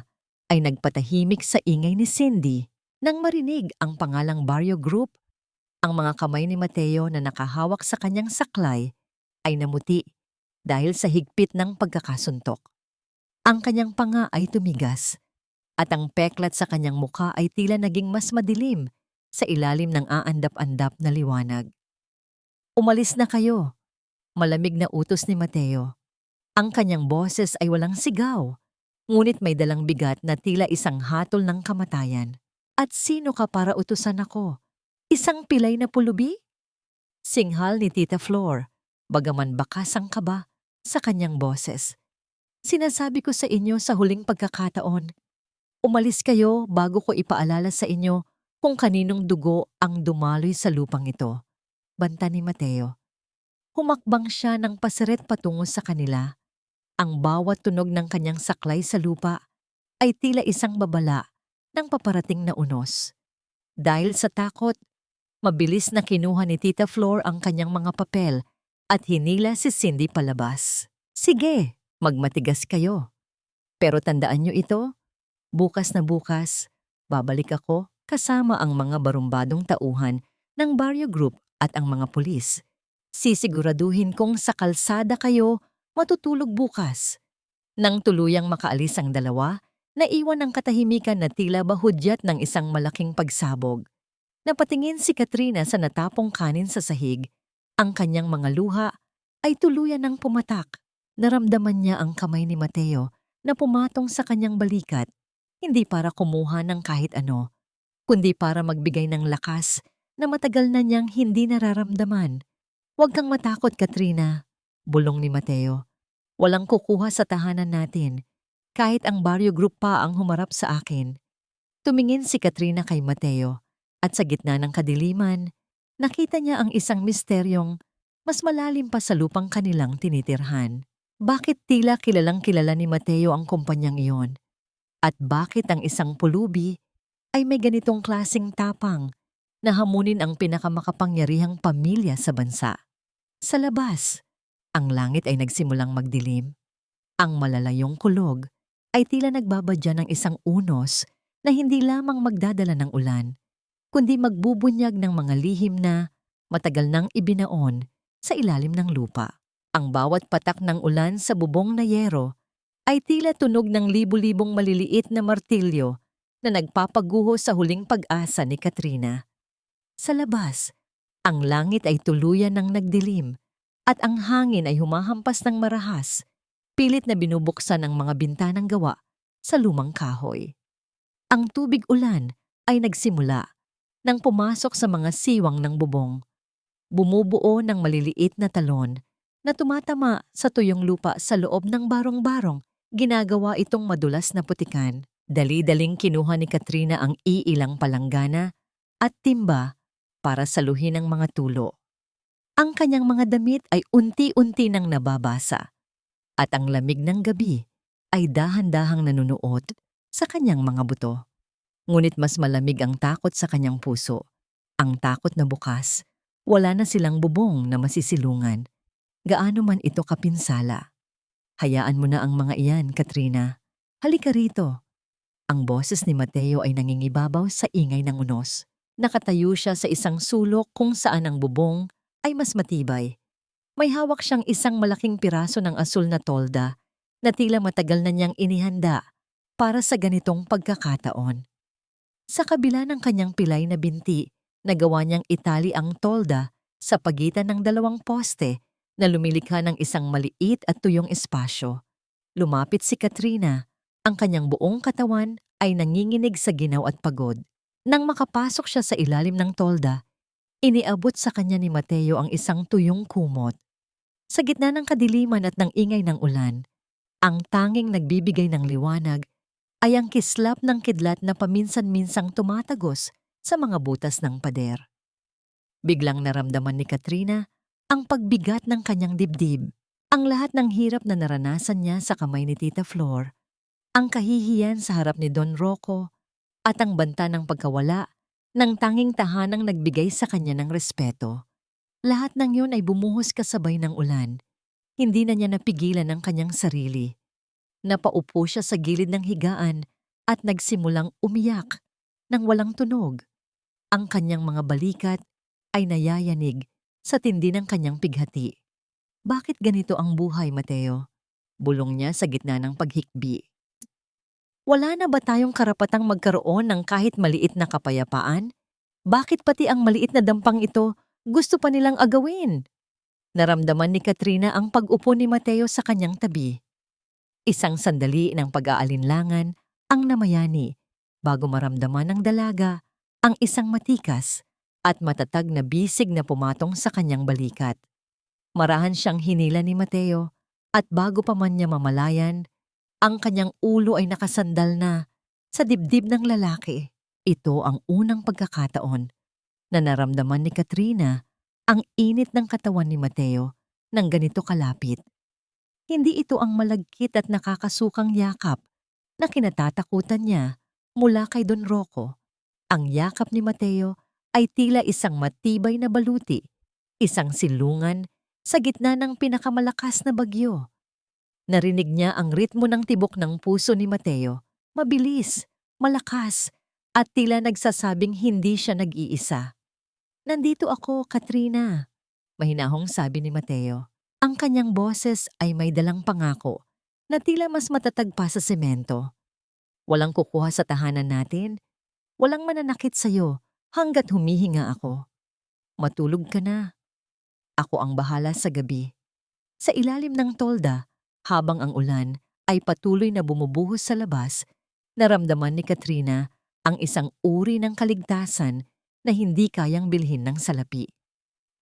ay nagpatahimik sa ingay ni Cindy nang marinig ang pangalang Barrio Group. Ang mga kamay ni Mateo na nakahawak sa kanyang saklay ay namuti dahil sa higpit ng pagkakasuntok. Ang kanyang panga ay tumigas at ang peklat sa kanyang mukha ay tila naging mas madilim sa ilalim ng aandap-andap na liwanag. Umalis na kayo, malamig na utos ni Mateo. Ang kanyang boses ay walang sigaw, ngunit may dalang bigat na tila isang hatol ng kamatayan. At sino ka para utusan ako? Isang pilay na pulubi? Singhal ni Tita Flor, bagaman bakas ang kaba sa kanyang boses. Sinasabi ko sa inyo sa huling pagkakataon, umalis kayo bago ko ipaalala sa inyo kung kaninong dugo ang dumaloy sa lupang ito. Banta ni Mateo. Humakbang siya ng paseret patungo sa kanila. Ang bawat tunog ng kanyang saklay sa lupa ay tila isang babala ng paparating na unos. Dahil sa takot, mabilis na kinuha ni Tita Flor ang kanyang mga papel at hinila si Cindy palabas. Sige, magmatigas kayo. Pero tandaan niyo ito, bukas na bukas, babalik ako kasama ang mga barumbadong tauhan ng baryo group at ang mga pulis. Sisiguraduhin kong sa kalsada kayo matutulog bukas. Nang tuluyang makaalis ang dalawa, naiwan ang katahimikan na tila bahudyat ng isang malaking pagsabog. Napatingin si Katrina sa natapong kanin sa sahig. Ang kanyang mga luha ay tuluyan ng pumatak. Naramdaman niya ang kamay ni Mateo na pumatong sa kanyang balikat, hindi para kumuha ng kahit ano, kundi para magbigay ng lakas na matagal na niyang hindi nararamdaman. "Huwag kang matakot, Katrina," bulong ni Mateo. "Walang kukuha sa tahanan natin, kahit ang baryo group pa ang humarap sa akin." Tumingin si Katrina kay Mateo at sa gitna ng kadiliman, nakita niya ang isang misteryong mas malalim pa sa lupang kanilang tinitirhan. Bakit tila kilalang kilala ni Mateo ang kumpanyang iyon? At bakit ang isang pulubi ay may ganitong klasing tapang na hamunin ang pinakamakapangyarihang pamilya sa bansa? Sa labas, ang langit ay nagsimulang magdilim. Ang malalayong kulog ay tila nagbabadya ng isang unos na hindi lamang magdadala ng ulan, kundi magbubunyag ng mga lihim na matagal nang ibinaon sa ilalim ng lupa. Ang bawat patak ng ulan sa bubong na yero ay tila tunog ng libu-libong maliliit na martilyo na nagpapaguho sa huling pag-asa ni Katrina. Sa labas, ang langit ay tuluyan ng nagdilim at ang hangin ay humahampas ng marahas, pilit na binubuksan ang mga bintanang gawa sa lumang kahoy. Ang tubig ulan ay nagsimula nang pumasok sa mga siwang ng bubong. Bumubuo ng maliliit na talon na tumatama sa tuyong lupa sa loob ng barong-barong. Ginagawa itong madulas na putikan. Dali-daling kinuha ni Katrina ang iilang palanggana at timba para saluhin ang mga tulo. Ang kanyang mga damit ay unti-unti nang nababasa at ang lamig ng gabi ay dahan-dahang nanunuot sa kanyang mga buto. Ngunit mas malamig ang takot sa kanyang puso. Ang takot na bukas, wala na silang bubong na masisilungan. Gaano man ito kapinsala. "Hayaan mo na ang mga iyan, Katrina. Halika rito." Ang boses ni Mateo ay nangingibabaw sa ingay ng unos. Nakatayo siya sa isang sulok kung saan ang bubong ay mas matibay. May hawak siyang isang malaking piraso ng asul na tolda na tila matagal na niyang inihanda para sa ganitong pagkakataon. Sa kabila ng kanyang pilay na binti, nagawa niyang itali ang tolda sa pagitan ng dalawang poste na lumilikha ng isang maliit at tuyong espasyo. Lumapit si Katrina. Ang kanyang buong katawan ay nanginginig sa ginaw at pagod. Nang makapasok siya sa ilalim ng tolda, iniabot sa kanya ni Mateo ang isang tuyong kumot. Sa gitna ng kadiliman at ng ingay ng ulan, ang tanging nagbibigay ng liwanag ay ang kislap ng kidlat na paminsan-minsang tumatagos sa mga butas ng pader. Biglang naramdaman ni Katrina ang pagbigat ng kanyang dibdib, ang lahat ng hirap na naranasan niya sa kamay ni Tita Flor, ang kahihiyan sa harap ni Don Rocco, at ang banta ng pagkawala ng tanging tahanang nagbigay sa kanya ng respeto. Lahat ng yun ay bumuhos kasabay ng ulan. Hindi na niya napigilan ang kanyang sarili. Napaupo siya sa gilid ng higaan at nagsimulang umiyak nang walang tunog. Ang kanyang mga balikat ay nayayanig sa tindi ng kanyang pighati. "Bakit ganito ang buhay, Mateo?" bulong niya sa gitna ng paghikbi. "Wala na ba tayong karapatang magkaroon ng kahit maliit na kapayapaan? Bakit pati ang maliit na dampang ito gusto pa nilang agawin?" Naramdaman ni Katrina ang pag-upo ni Mateo sa kanyang tabi. Isang sandali ng pag-aalinlangan ang namayani bago maramdaman ng dalaga ang isang matikas at matatag na bisig na pumatong sa kanyang balikat. Marahan siyang hinila ni Mateo at bago pa man niya mamalayan, ang kanyang ulo ay nakasandal na sa dibdib ng lalaki. Ito ang unang pagkakataon na naramdaman ni Katrina ang init ng katawan ni Mateo nang ganito kalapit. Hindi ito ang malagkit at nakakasukang yakap na kinatatakutan niya mula kay Don Rocco. Ang yakap ni Mateo ay tila isang matibay na baluti, isang silungan sa gitna ng pinakamalakas na bagyo. Narinig niya ang ritmo ng tibok ng puso ni Mateo, mabilis, malakas, at tila nagsasabing hindi siya nag-iisa. Nandito ako, Katrina. Mahinahong sabi ni Mateo. Ang kanyang boses ay may dalang pangako na tila mas matatag pa sa semento. Walang kukuha sa tahanan natin, walang mananakit sa'yo hanggat humihinga ako. Matulog ka na. Ako ang bahala sa gabi. Sa ilalim ng tolda, habang ang ulan ay patuloy na bumubuhos sa labas, naramdaman ni Katrina ang isang uri ng kaligtasan na hindi kayang bilhin ng salapi.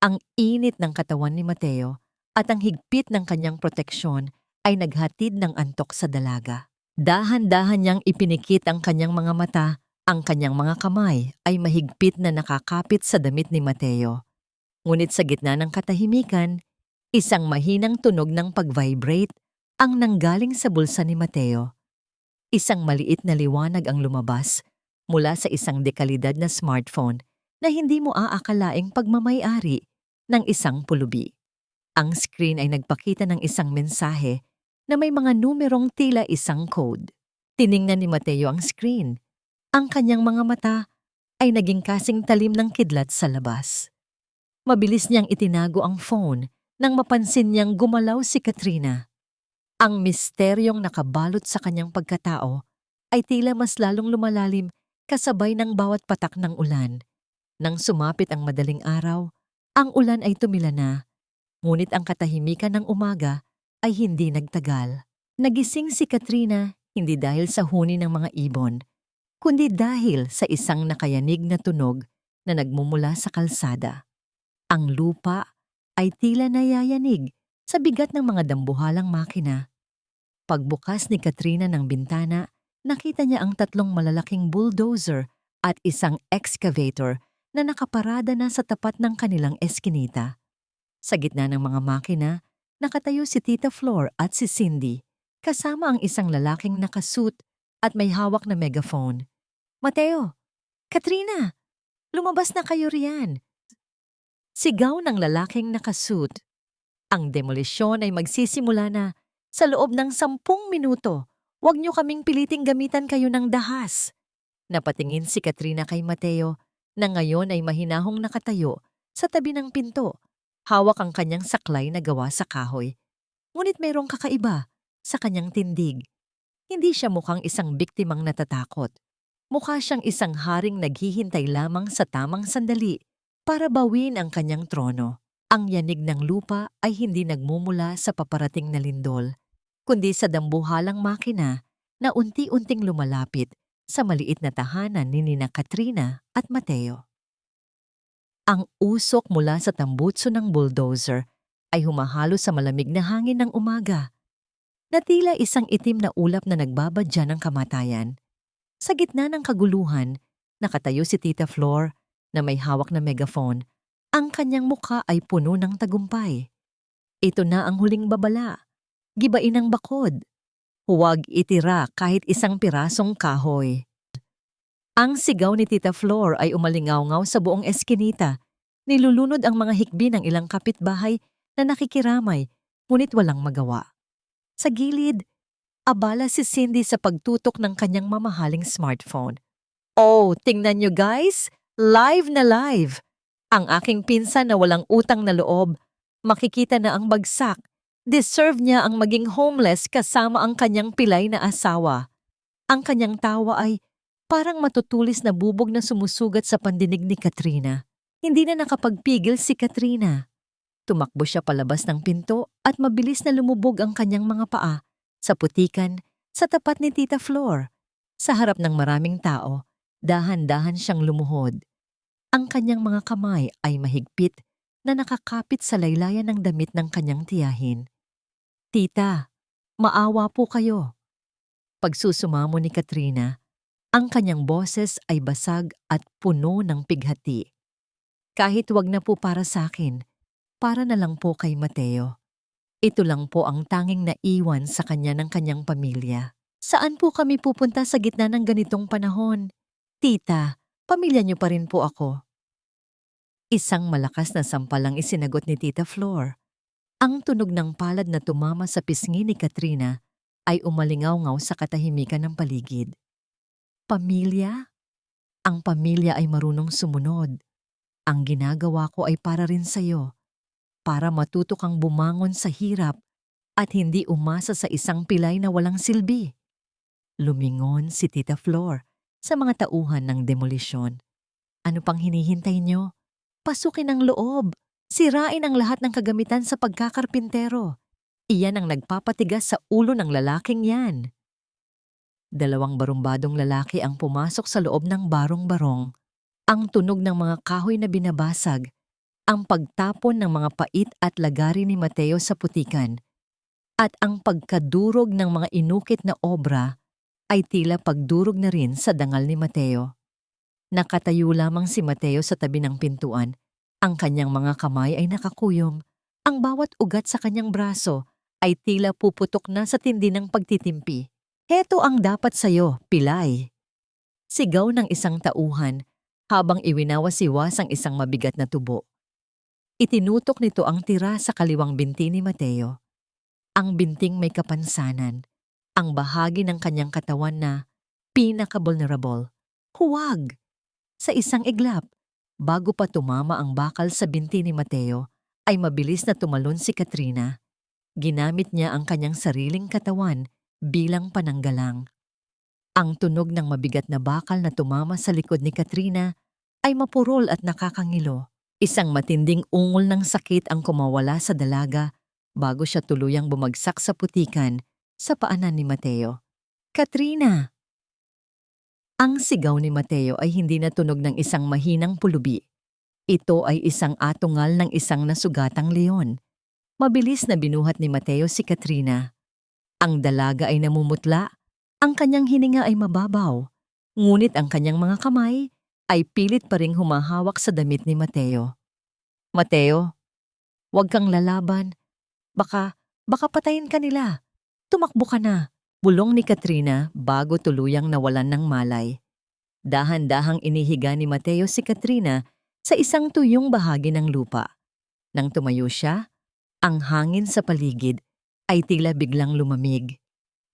Ang init ng katawan ni Mateo at ang higpit ng kanyang proteksyon ay naghatid ng antok sa dalaga. Dahan-dahan niyang ipinikit ang kanyang mga mata, ang kanyang mga kamay ay mahigpit na nakakapit sa damit ni Mateo. Ngunit sa gitna ng katahimikan, isang mahinang tunog ng pag-vibrate ang nanggaling sa bulsa ni Mateo. Isang maliit na liwanag ang lumabas mula sa isang dekalidad na smartphone na hindi mo aakalaing pagmamay-ari ng isang pulubi. Ang screen ay nagpakita ng isang mensahe na may mga numerong tila isang code. Tiningnan ni Mateo ang screen. Ang kanyang mga mata ay naging kasing talim ng kidlat sa labas. Mabilis niyang itinago ang phone nang mapansin niyang gumalaw si Katrina. Ang misteryong nakabalot sa kanyang pagkatao ay tila mas lalong lumalalim kasabay ng bawat patak ng ulan. Nang sumapit ang madaling araw, ang ulan ay tumila na, ngunit ang katahimikan ng umaga ay hindi nagtagal. Nagising si Katrina hindi dahil sa huni ng mga ibon, kundi dahil sa isang nakayanig na tunog na nagmumula sa kalsada. Ang lupa ay tila nayayanig sa bigat ng mga dambuhalang makina. Pagbukas ni Katrina ng bintana, nakita niya ang tatlong malalaking bulldozer at isang excavator na nakaparada na sa tapat ng kanilang eskinita. Sa gitna ng mga makina, nakatayo si Tita Flor at si Cindy, kasama ang isang lalaking nakasuit at may hawak na megaphone. Mateo! Katrina! Lumabas na kayo riyan! Sigaw ng lalaking nakasuit. Ang demolisyon ay magsisimula na sa loob ng 10 minuto. Huwag niyo kaming piliting gamitan kayo ng dahas. Napatingin si Katrina kay Mateo na ngayon ay mahinahong nakatayo sa tabi ng pinto. Hawak ang kanyang saklay na gawa sa kahoy. Ngunit mayroong kakaiba sa kanyang tindig. Hindi siya mukhang isang biktimang natatakot. Mukha siyang isang haring naghihintay lamang sa tamang sandali para bawin ang kanyang trono. Ang yanig ng lupa ay hindi nagmumula sa paparating na lindol, kundi sa dambuhalang makina na unti-unting lumalapit sa maliit na tahanan ni Nina Katrina at Mateo. Ang usok mula sa tambutso ng bulldozer ay humahalo sa malamig na hangin ng umaga, na tila isang itim na ulap na nagbabadya ng kamatayan. Sa gitna ng kaguluhan, nakatayo si Tita Flor na may hawak na megaphone. Ang kanyang mukha ay puno ng tagumpay. Ito na ang huling babala. Gibain ang bakod. Huwag itira kahit isang pirasong kahoy. Ang sigaw ni Tita Flor ay umalingaw-ngaw sa buong eskinita. Nilulunod ang mga hikbi ng ilang kapitbahay na nakikiramay, ngunit walang magawa. Sa gilid, abala si Cindy sa pagtutok ng kanyang mamahaling smartphone. Oh, tingnan nyo guys! Live na live! Ang aking pinsan na walang utang na loob, makikita na ang bagsak. Deserve niya ang maging homeless kasama ang kanyang pilay na asawa. Ang kanyang tawa ay parang matutulis na bubog na sumusugat sa pandinig ni Katrina. Hindi na nakapagpigil si Katrina. Tumakbo siya palabas ng pinto at mabilis na lumubog ang kanyang mga paa sa putikan sa tapat ni Tita Flor. Sa harap ng maraming tao, dahan-dahan siyang lumuhod. Ang kanyang mga kamay ay mahigpit na nakakapit sa laylayan ng damit ng kanyang tiyahin. Tita, maawa po kayo. Pagsusumamo ni Katrina, ang kanyang boses ay basag at puno ng pighati. Kahit wag na po para sa akin, para na lang po kay Mateo. Ito lang po ang tanging naiwan sa kanya ng kanyang pamilya. Saan po kami pupunta sa gitna ng ganitong panahon? Tita, pamilya niyo pa rin po ako. Isang malakas na sampalang isinagot ni Tita Flor. Ang tunog ng palad na tumama sa pisngi ni Katrina ay umalingaw-ngaw sa katahimikan ng paligid. Pamilya? Ang pamilya ay marunong sumunod. Ang ginagawa ko ay para rin sa'yo, para matuto kang bumangon sa hirap at hindi umasa sa isang pilay na walang silbi. Lumingon si Tita Flor sa mga tauhan ng demolisyon. Ano pang hinihintay nyo? Pasukin ang loob. Sirain ang lahat ng kagamitan sa pagkakarpintero. Iyan ang nagpapatigas sa ulo ng lalaking yan. Dalawang barumbadong lalaki ang pumasok sa loob ng barong-barong. Ang tunog ng mga kahoy na binabasag, ang pagtapon ng mga pait at lagari ni Mateo sa putikan, at ang pagkadurog ng mga inukit na obra ay tila pagdurog na rin sa dangal ni Mateo. Nakatayo lamang si Mateo sa tabi ng pintuan. Ang kanyang mga kamay ay nakakuyom. Ang bawat ugat sa kanyang braso ay tila puputok na sa tindi ng pagtitimpi. Heto ang dapat sayo, pilay. Sigaw ng isang tauhan habang iwinawasiwas ang isang mabigat na tubo. Itinutok nito ang tira sa kaliwang binti ni Mateo. Ang binting may kapansanan, ang bahagi ng kanyang katawan na pinaka-vulnerable. Huwag! Sa isang iglap, bago pa tumama ang bakal sa binti ni Mateo, ay mabilis na tumalon si Katrina. Ginamit niya ang kanyang sariling katawan bilang pananggalang. Ang tunog ng mabigat na bakal na tumama sa likod ni Katrina ay mapurol at nakakangilo. Isang matinding ungol ng sakit ang kumawala sa dalaga bago siya tuluyang bumagsak sa putikan sa paanan ni Mateo. Katrina! Ang sigaw ni Mateo ay hindi na tunog ng isang mahinang pulubi. Ito ay isang atungal ng isang nasugatang leon. Mabilis na binuhat ni Mateo si Katrina. Ang dalaga ay namumutla, ang kanyang hininga ay mababaw, ngunit ang kanyang mga kamay ay pilit pa ring humahawak sa damit ni Mateo. Mateo, huwag kang lalaban. Baka patayin ka nila. Tumakbo ka na. Bulong ni Katrina bago tuluyang nawalan ng malay. Dahan-dahang inihiga ni Mateo si Katrina sa isang tuyong bahagi ng lupa. Nang tumayo siya, ang hangin sa paligid ay tila biglang lumamig.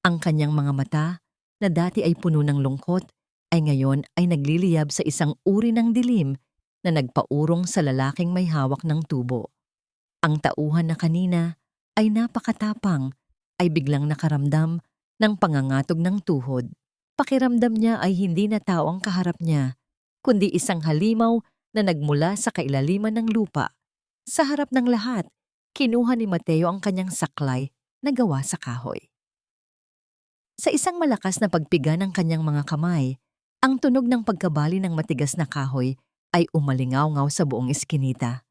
Ang kanyang mga mata, na dati ay puno ng lungkot, ay ngayon ay nagliliyab sa isang uri ng dilim na nagpaurong sa lalaking may hawak ng tubo. Ang tauhan na kanina ay napakatapang, ay biglang nakaramdam ng pangangatog ng tuhod. Pakiramdam niya ay hindi na tao ang kaharap niya, kundi isang halimaw na nagmula sa kailaliman ng lupa. Sa harap ng lahat, kinuha ni Mateo ang kanyang saklay na gawa sa kahoy. Sa isang malakas na pagpiga ng kanyang mga kamay, ang tunog ng pagkabali ng matigas na kahoy ay umalingaw-ngaw sa buong iskinita.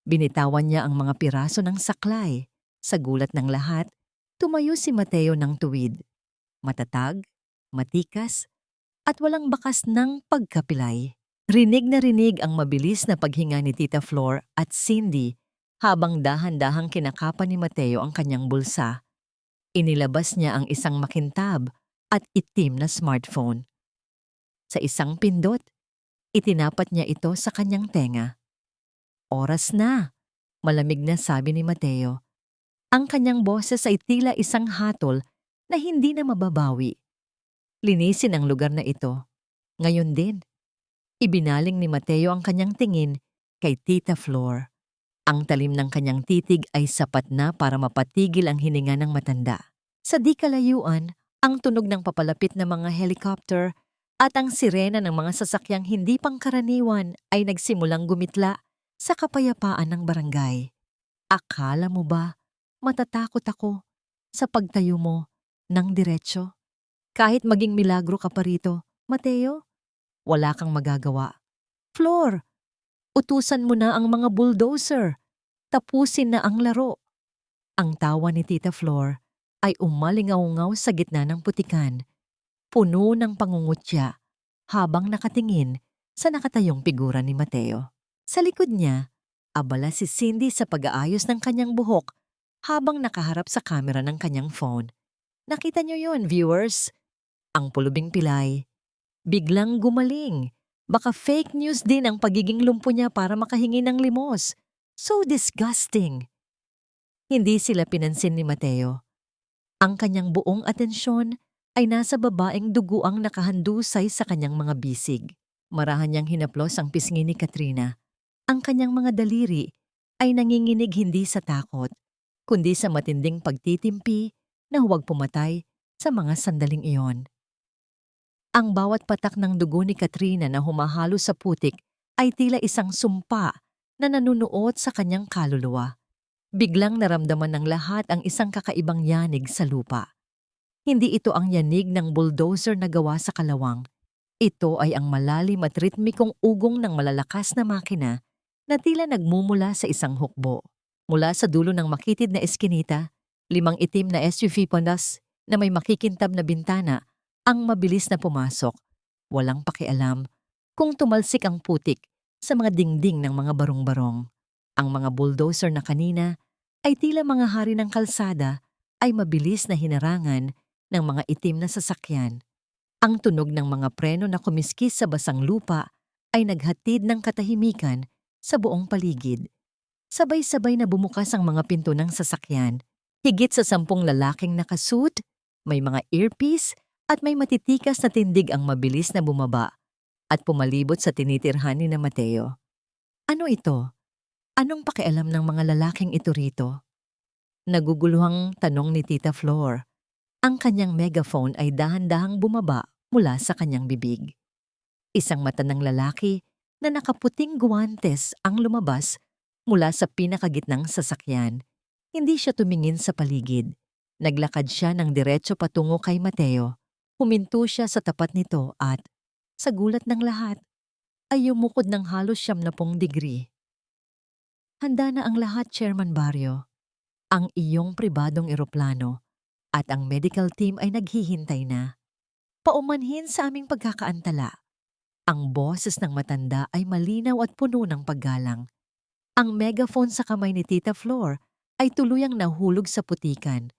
Binitawan niya ang mga piraso ng saklay. Sa gulat ng lahat, tumayo si Mateo ng tuwid. Matatag, matikas, at walang bakas ng pagkapilay. Rinig na rinig ang mabilis na paghinga ni Tita Flor at Cindy habang dahan-dahang kinakapan ni Mateo ang kanyang bulsa. Inilabas niya ang isang makintab at itim na smartphone. Sa isang pindot, itinapat niya ito sa kanyang tenga. Oras na, malamig na sabi ni Mateo. Ang kanyang boses ay tila isang hatol na hindi na mababawi. Linisin ang lugar na ito. Ngayon din, ibinaling ni Mateo ang kanyang tingin kay Tita Flor. Ang talim ng kanyang titig ay sapat na para mapatigil ang hininga ng matanda. Sa di kalayuan, ang tunog ng papalapit na mga helicopter at ang sirena ng mga sasakyang hindi pangkaraniwan ay nagsimulang gumitla sa kapayapaan ng barangay. Akala mo ba matatakot ako sa pagtayo mo ng diretsyo? Kahit maging milagro ka pa rito, Mateo, wala kang magagawa. Flor, utusan mo na ang mga bulldozer. Tapusin na ang laro. Ang tawa ni Tita Flor ay umalingaw-ngaw sa gitna ng putikan, puno ng pangungutya habang nakatingin sa nakatayong figura ni Mateo. Sa likod niya, abala si Cindy sa pag-aayos ng kanyang buhok habang nakaharap sa kamera ng kanyang phone. Nakita niyo yon, viewers? Ang pulubing pilay. Biglang gumaling. Baka fake news din ang pagiging lumpo niya para makahingi ng limos. So disgusting. Hindi sila pinansin ni Mateo. Ang kanyang buong atensyon ay nasa babaeng duguang nakahandusay sa kanyang mga bisig. Marahan niyang hinaplos ang pisngi ni Katrina Ang kanyang mga daliri ay nanginginig hindi sa takot, kundi sa matinding pagtitimpi na huwag pumatay sa mga sandaling iyon. Ang bawat patak ng dugo ni Katrina na humahalo sa putik ay tila isang sumpa na nanunuot sa kanyang kaluluwa. Biglang naramdaman ng lahat ang isang kakaibang yanig sa lupa. Hindi ito ang yanig ng bulldozer na gawa sa kalawang. Ito ay ang malalim at ritmikong ugong ng malalakas na makina na tila nagmumula sa isang hukbo. Mula sa dulo ng makitid na eskinita, 5 itim na SUV Pondas na may makikintab na bintana ang mabilis na pumasok. Walang pakialam kung tumalsik ang putik sa mga dingding ng mga barong-barong. Ang mga bulldozer na kanina ay tila mga hari ng kalsada ay mabilis na hinarangan ng mga itim na sasakyan. Ang tunog ng mga preno na kumiskis sa basang lupa ay naghatid ng katahimikan sa buong paligid. Sabay-sabay na bumukas ang mga pinto ng sasakyan. Higit sa 10 lalaking nakasuit, may mga earpiece at may matitikas na tindig ang mabilis na bumaba at pumalibot sa tinitirhan ni na Mateo. Ano ito? Anong pakialam ng mga lalaking ito rito? Naguguluhang tanong ni Tita Flor. Ang kanyang megaphone ay dahan-dahang bumaba mula sa kanyang bibig. Isang mata ng lalaki na nakaputing guwantes ang lumabas mula sa pinakagitnang sasakyan. Hindi siya tumingin sa paligid. Naglakad siya ng diretso patungo kay Mateo. Huminto siya sa tapat nito at, sa gulat ng lahat, ay yumukod ng halos 70 degree. Handa na ang lahat, Chairman Barrio. Ang iyong pribadong eroplano at ang medical team ay naghihintay na. Paumanhin sa aming pagkakaantala. Ang boses ng matanda ay malinaw at puno ng paggalang. Ang megaphone sa kamay ni Tita Flor ay tuluyang nahulog sa putikan,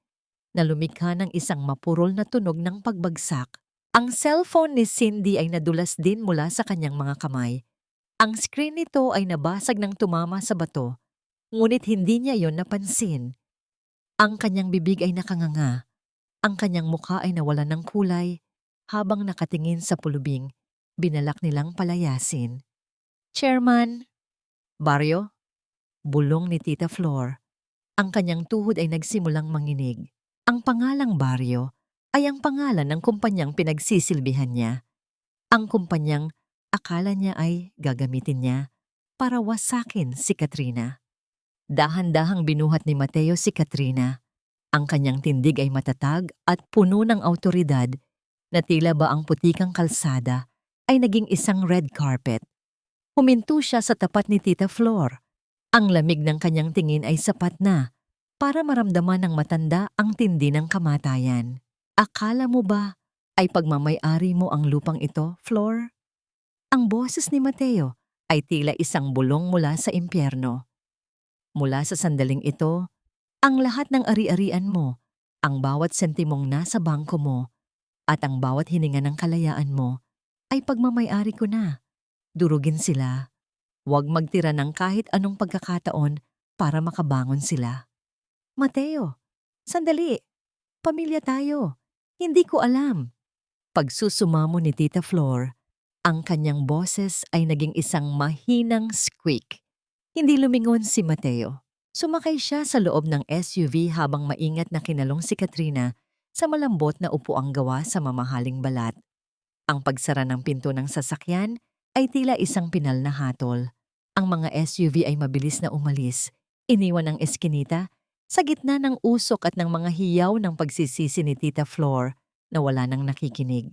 na lumikha ng isang mapurol na tunog ng pagbagsak. Ang cellphone ni Cindy ay nadulas din mula sa kanyang mga kamay. Ang screen nito ay nabasag ng tumama sa bato, ngunit hindi niya yon napansin. Ang kanyang bibig ay nakanganga. Ang kanyang mukha ay nawalan ng kulay. Habang nakatingin sa pulubing, binalak nilang palayasin. Chairman Barrio, bulong ni Tita Flor. Ang kanyang tuhod ay nagsimulang manginig. Ang pangalang Barrio ay ang pangalan ng kumpanyang pinagsisilbihan niya. Ang kumpanyang akala niya ay gagamitin niya para wasakin si Katrina. Dahan-dahang binuhat ni Mateo si Katrina. Ang kanyang tindig ay matatag at puno ng awtoridad na tila ba ang putikang kalsada ay naging isang red carpet. Huminto siya sa tapat ni Tita Flor. Ang lamig ng kanyang tingin ay sapat na para maramdaman ng matanda ang tindi ng kamatayan. Akala mo ba ay pagmamay-ari mo ang lupang ito, Flor? Ang boses ni Mateo ay tila isang bulong mula sa impyerno. Mula sa sandaling ito, ang lahat ng ari-arian mo, ang bawat sentimong nasa bangko mo, at ang bawat hininga ng kalayaan mo, ay pagmamay-ari ko na. Durugin sila. Huwag magtira ng kahit anong pagkakataon para makabangon sila. Mateo, sandali. Pamilya tayo. Hindi ko alam. Pagsusumamo ni Tita Flor, ang kanyang boses ay naging isang mahinang squeak. Hindi lumingon si Mateo. Sumakay siya sa loob ng SUV habang maingat na kinalong si Katrina sa malambot na upuang gawa sa mamahaling balat. Ang pagsara ng pinto ng sasakyan ay tila isang pinal na hatol. Ang mga SUV ay mabilis na umalis, iniwan ang eskinita sa gitna ng usok at ng mga hiyaw ng pagsisisi ni Tita Flor na wala nang nakikinig.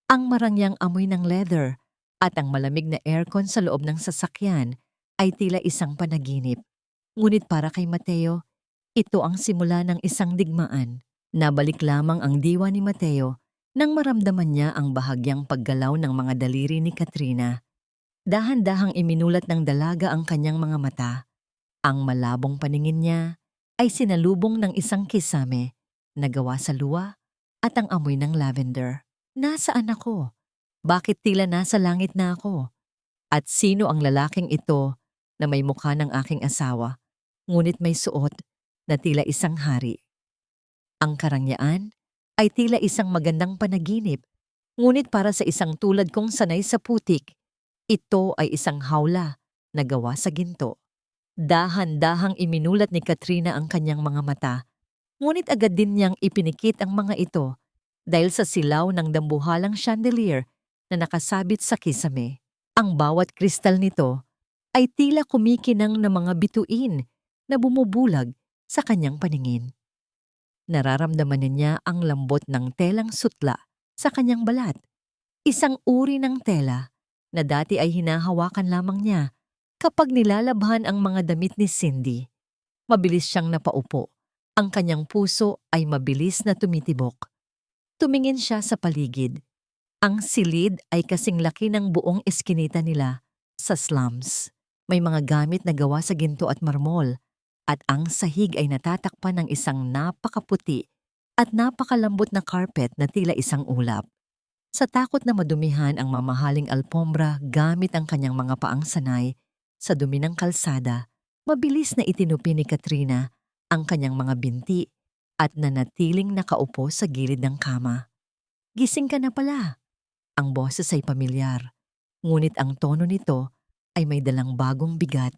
Ang marangyang amoy ng leather at ang malamig na aircon sa loob ng sasakyan ay tila isang panaginip. Ngunit para kay Mateo, ito ang simula ng isang digmaan. Nabalik lamang ang diwa ni Mateo nang maramdaman niya ang bahagyang paggalaw ng mga daliri ni Katrina. Dahan-dahang iminulat ng dalaga ang kanyang mga mata. Ang malabong paningin niya ay sinalubong ng isang kisame na gawa sa luwa at ang amoy ng lavender. Nasaan ako? Bakit tila nasa langit na ako? At sino ang lalaking ito na may mukha ng aking asawa, ngunit may suot na tila isang hari? Ang karangyaan ay tila isang magandang panaginip, ngunit para sa isang tulad kong sanay sa putik, ito ay isang hawla na gawa sa ginto. Dahan-dahang iminulat ni Katrina ang kanyang mga mata, ngunit agad din niyang ipinikit ang mga ito dahil sa silaw ng dambuhalang chandelier na nakasabit sa kisame. Ang bawat kristal nito ay tila kumikinang na mga bituin na bumubulag sa kanyang paningin. Nararamdaman niya ang lambot ng telang sutla sa kanyang balat. Isang uri ng tela na dati ay hinahawakan lamang niya kapag nilalabhan ang mga damit ni Cindy. Mabilis siyang napaupo. Ang kanyang puso ay mabilis na tumitibok. Tumingin siya sa paligid. Ang silid ay kasing laki ng buong eskinita nila sa slums. May mga gamit na gawa sa ginto at marmol, at ang sahig ay natatakpan ng isang napakaputi at napakalambot na carpet na tila isang ulap. Sa takot na madumihan ang mamahaling alpombra gamit ang kanyang mga paang sanay sa dumi ng kalsada, mabilis na itinupi ni Katrina ang kanyang mga binti at nanatiling nakaupo sa gilid ng kama. "Gising ka na pala." Ang boses ay pamilyar, ngunit ang tono nito ay may dalang bagong bigat.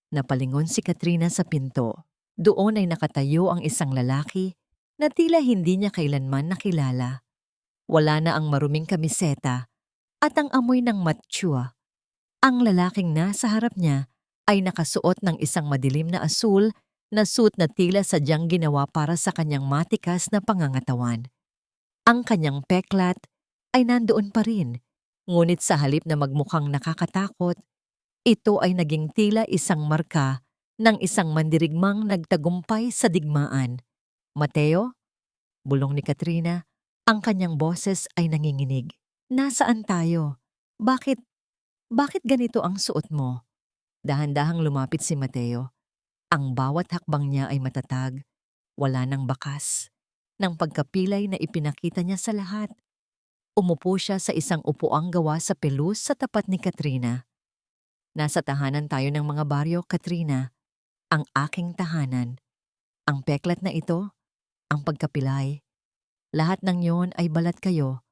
Napalingon si Katrina sa pinto. Doon ay nakatayo ang isang lalaki na tila hindi niya kailanman nakilala. Wala na ang maruming kamiseta at ang amoy ng matsua. Ang lalaking nasa harap niya ay nakasuot ng isang madilim na asul na suit na tila sadyang ginawa para sa kanyang matikas na pangangatawan. Ang kanyang peklat ay nandoon pa rin, ngunit sa halip na magmukhang nakakatakot, ito ay naging tila isang marka ng isang mandirigmang nagtagumpay sa digmaan. "Mateo?" Bulong ni Katrina. Ang kanyang boses ay nanginginig. "Nasaan tayo? Bakit ganito ang suot mo?" Dahan-dahang lumapit si Mateo. Ang bawat hakbang niya ay matatag, wala ng bakas. Nang pagkapilay na ipinakita niya sa lahat, umupo siya sa isang upuang gawa sa pelus sa tapat ni Katrina. "Nasa tahanan tayo ng mga baryo, Katrina. Ang aking tahanan. Ang peklat na ito, ang pagkapilay. Lahat ng yon ay balat kayo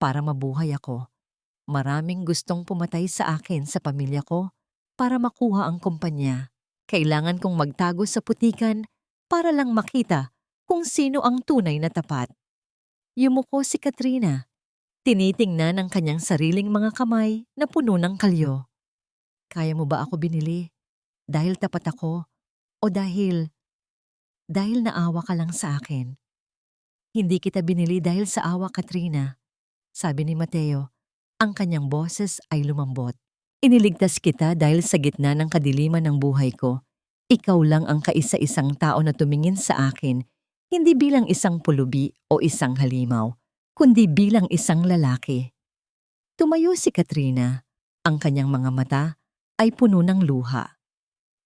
para mabuhay ako. Maraming gustong pumatay sa akin sa pamilya ko para makuha ang kumpanya. Kailangan kong magtago sa putikan para lang makita kung sino ang tunay na tapat." Yumuko si Katrina. Tinitingnan ang kanyang sariling mga kamay na puno ng kalyo. "Kaya mo ba ako binili? Dahil tapat ako? O dahil naawa ka lang sa akin?" "Hindi kita binili dahil sa awa, Katrina," sabi ni Mateo. Ang kanyang boses ay lumambot. "Iniligtas kita dahil sa gitna ng kadiliman ng buhay ko. Ikaw lang ang kaisa-isang tao na tumingin sa akin, hindi bilang isang pulubi o isang halimaw, kundi bilang isang lalaki." Tumayo si Katrina. Ang kanyang mga mata ay puno ng luha.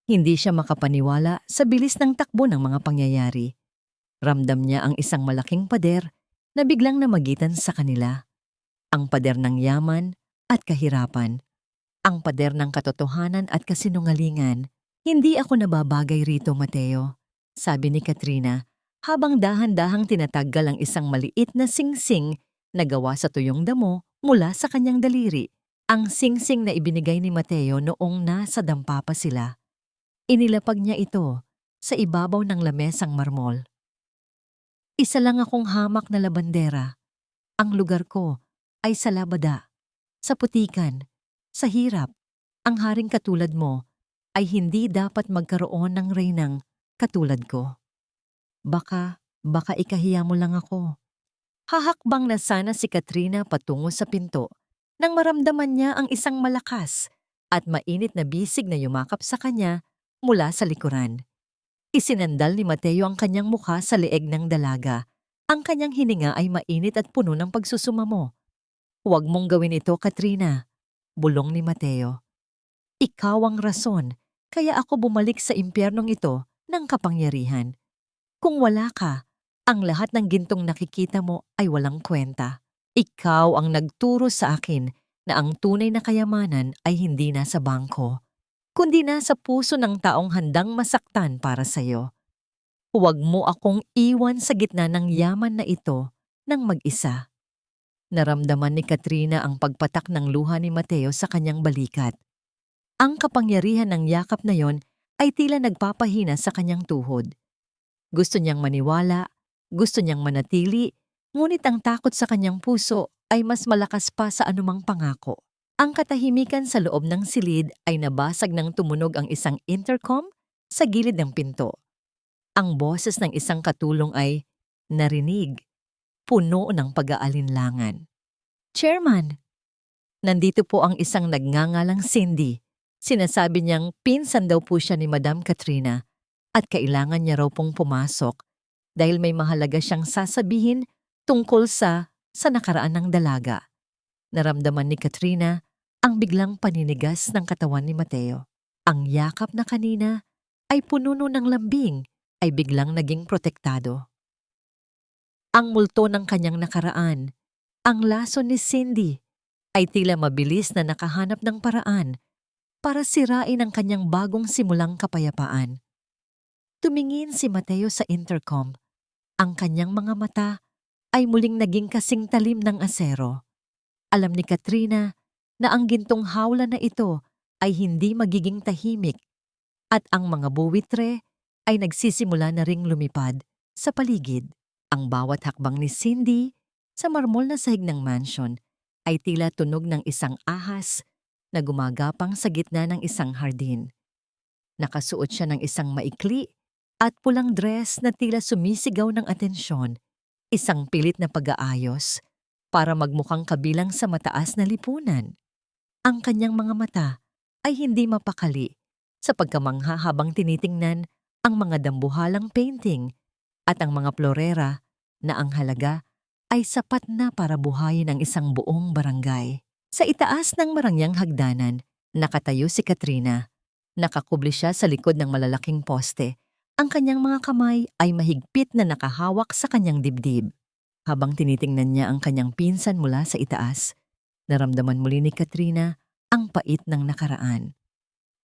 Hindi siya makapaniwala sa bilis ng takbo ng mga pangyayari. Ramdam niya ang isang malaking pader na biglang namagitan sa kanila. Ang pader ng yaman at kahirapan. Ang pader ng katotohanan at kasinungalingan. "Hindi ako nababagay rito, Mateo," sabi ni Katrina habang dahan-dahang tinatanggal ang isang maliit na singsing na gawa sa tuyong damo mula sa kanyang daliri. Ang singsing na ibinigay ni Mateo noong nasa dampa pa sila. Inilapag niya ito sa ibabaw ng lamesang marmol. "Isa lang akong hamak na labandera. Ang lugar ko ay sa labada, sa putikan, sa hirap. Ang haring katulad mo ay hindi dapat magkaroon ng reynang katulad ko. Baka ikahiya mo lang ako." Hahakbang na sana si Katrina patungo sa pinto nang maramdaman niya ang isang malakas at mainit na bisig na yumakap sa kanya mula sa likuran. Isinandal ni Mateo ang kanyang mukha sa leeg ng dalaga. Ang kanyang hininga ay mainit at puno ng pagsusumamo. "Huwag mong gawin ito, Katrina," bulong ni Mateo. "Ikaw ang rason kaya ako bumalik sa impyernong ito ng kapangyarihan. Kung wala ka, ang lahat ng gintong nakikita mo ay walang kwenta. Ikaw ang nagturo sa akin na ang tunay na kayamanan ay hindi nasa bangko, kundi nasa puso ng taong handang masaktan para sa'yo. Huwag mo akong iwan sa gitna ng yaman na ito ng mag-isa." Naramdaman ni Katrina ang pagpatak ng luha ni Mateo sa kanyang balikat. Ang kapangyarihan ng yakap na yon ay tila nagpapahina sa kanyang tuhod. Gusto niyang maniwala, gusto niyang manatili, ngunit ang takot sa kanyang puso ay mas malakas pa sa anumang pangako. Ang katahimikan sa loob ng silid ay nabasag nang tumunog ang isang intercom sa gilid ng pinto. Ang boses ng isang katulong ay narinig, puno ng pag-aalinlangan. "Chairman, nandito po ang isang nagngangalang Cindy. Sinasabi niyang pinsan daw po siya ni Madam Katrina at kailangan niya raw pong pumasok dahil may mahalaga siyang sasabihin tungkol sa nakaraan ng dalaga." Naramdaman ni Katrina ang biglang paninigas ng katawan ni Mateo. Ang yakap na kanina ay pununo ng lambing ay biglang naging protektado. Ang multo ng kanyang nakaraan, ang laso ni Cindy, ay tila mabilis na nakahanap ng paraan para sirain ang kanyang bagong simulang kapayapaan. Tumingin si Mateo sa intercom. Ang kanyang mga mata ay muling naging kasing talim ng asero. Alam ni Katrina na ang gintong hawla na ito ay hindi magiging tahimik at ang mga buwitre ay nagsisimula na ring lumipad sa paligid. Ang bawat hakbang ni Cindy sa marmol na sahig ng mansion ay tila tunog ng isang ahas na gumagapang sa gitna ng isang hardin. Nakasuot siya ng isang maikli at pulang dress na tila sumisigaw ng atensyon, isang pilit na pag-aayos para magmukhang kabilang sa mataas na lipunan. Ang kanyang mga mata ay hindi mapakali sa pagkamangha habang tinitingnan ang mga dambuhalang painting at ang mga florera na ang halaga ay sapat na para buhayin ang isang buong barangay. Sa itaas ng marangyang hagdanan, nakatayo si Katrina. Nakakubli siya sa likod ng malalaking poste. Ang kanyang mga kamay ay mahigpit na nakahawak sa kanyang dibdib. Habang tinitingnan niya ang kanyang pinsan mula sa itaas, naramdaman muli ni Katrina ang pait ng nakaraan.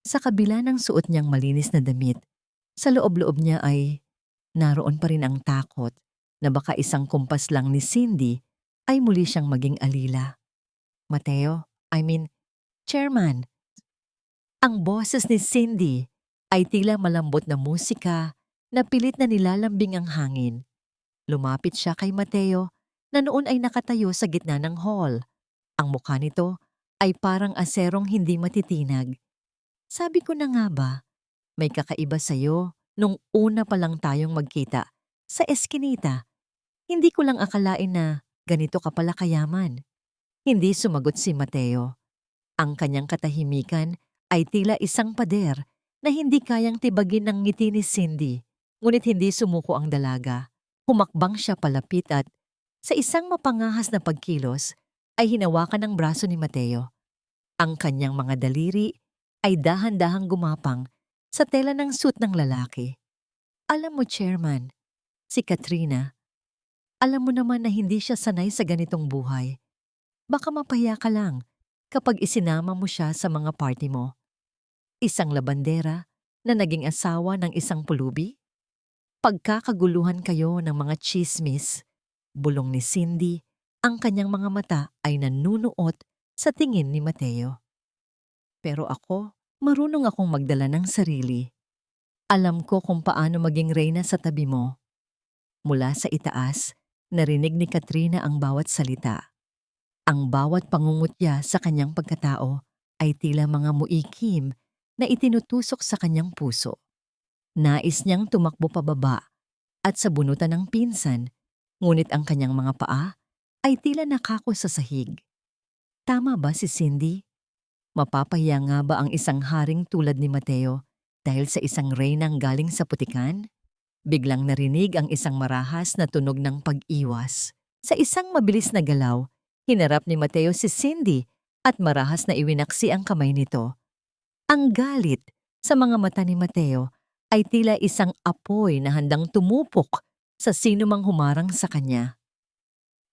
Sa kabila ng suot niyang malinis na damit, sa loob-loob niya ay naroon pa rin ang takot na baka isang kumpas lang ni Cindy ay muli siyang maging alila. Chairman. Ang boses ni Cindy ay tila malambot na musika na pilit na nilalambing ang hangin. Lumapit siya kay Mateo na noon ay nakatayo sa gitna ng hall. Ang mukha nito ay parang aserong hindi matitinag. "Sabi ko na nga ba, may kakaiba sa'yo nung una pa lang tayong magkita sa eskinita. Hindi ko lang akalain na ganito ka pala kayaman." Hindi sumagot si Mateo. Ang kanyang katahimikan ay tila isang pader na hindi kayang tibagin ng ngiti ni Cindy. Ngunit hindi sumuko ang dalaga. Humakbang siya palapit at sa isang mapangahas na pagkilos ay hinawakan ng braso ni Mateo. Ang kanyang mga daliri ay dahan-dahang gumapang sa tela ng suit ng lalaki. "Alam mo, Chairman, si Katrina, alam mo naman na hindi siya sanay sa ganitong buhay. Baka mapahiya ka lang kapag isinama mo siya sa mga party mo. Isang labandera na naging asawa ng isang pulubi? Pagkakaguluhan kayo ng mga tsismis." Bulong ni Cindy, ang kanyang mga mata ay nanunuot sa tingin ni Mateo. "Pero ako, marunong akong magdala ng sarili. Alam ko kung paano maging reyna sa tabi mo." Mula sa itaas, narinig ni Katrina ang bawat salita. Ang bawat pangungutya sa kanyang pagkatao ay tila mga muikim na itinutusok sa kanyang puso. Nais niyang tumakbo pababa at sa bunutan ng pinsan, ngunit ang kanyang mga paa ay tila nakako sa sahig. Tama ba si Cindy? Mapapahiya nga ba ang isang haring tulad ni Mateo dahil sa isang reynang galing sa putikan? Biglang narinig ang isang marahas na tunog ng pag-iwas. Sa isang mabilis na galaw, hinarap ni Mateo si Cindy at marahas na iwinaksi ang kamay nito. Ang galit sa mga mata ni Mateo ay tila isang apoy na handang tumupok sa sino mang humarang sa kanya.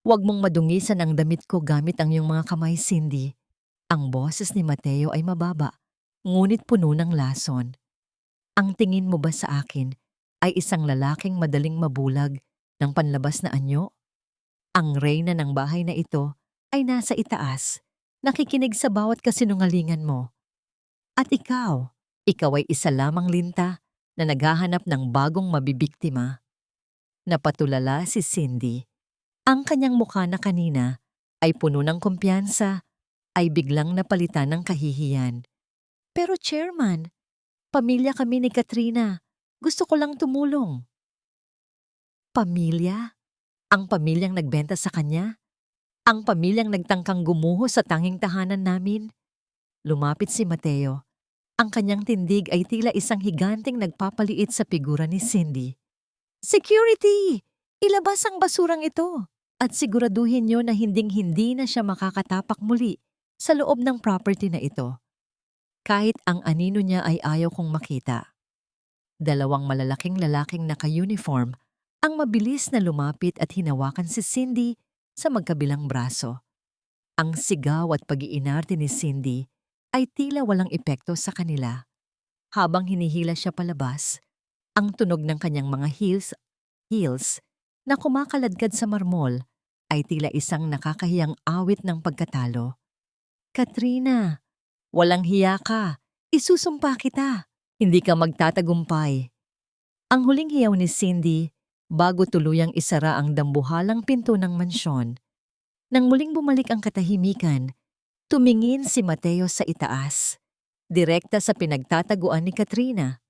"Huwag mong madungisan ang damit ko gamit ang iyong mga kamay, Cindy." Ang boses ni Mateo ay mababa, ngunit puno ng lason. "Ang tingin mo ba sa akin ay isang lalaking madaling mabulag ng panlabas na anyo? Ang reyna ng bahay na ito ay nasa itaas, nakikinig sa bawat kasinungalingan mo. At ikaw ay isa lamang linta na naghahanap ng bagong mabibiktima. Napatulala si Cindy. Ang kanyang mukha na kanina ay puno ng kumpiyansa ay biglang napalitan ng kahihiyan. Pero Chairman, pamilya kami ni Katrina. Gusto ko lang tumulong. Pamilya? Ang pamilyang nagbenta sa kanya? Ang pamilyang nagtangkang gumuho sa tanging tahanan namin? Lumapit si Mateo. Ang kanyang tindig ay tila isang higanting nagpapaliit sa figura ni Cindy. Security! Ilabas ang basurang ito at siguraduhin niyo na hinding-hindi na siya makakatapak muli sa loob ng property na ito. Kahit ang anino niya ay ayaw kong makita. Dalawang malalaking lalaking naka-uniform ang mabilis na lumapit at hinawakan si Cindy sa magkabilang braso. Ang sigaw at pag-iinarte ni Cindy ay tila walang epekto sa kanila. Habang hinihila siya palabas, ang tunog ng kanyang mga heels na kumakaladkad sa marmol ay tila isang nakakahiyang awit ng pagkatalo. Katrina, walang hiya ka. Isusumpa kita. Hindi ka magtatagumpay. Ang huling hiyaw ni Cindy bago tuluyang isara ang dambuhalang pinto ng mansyon. Nang muling bumalik ang katahimikan, tumingin si Mateo sa itaas, direkta sa pinagtataguan ni Katrina.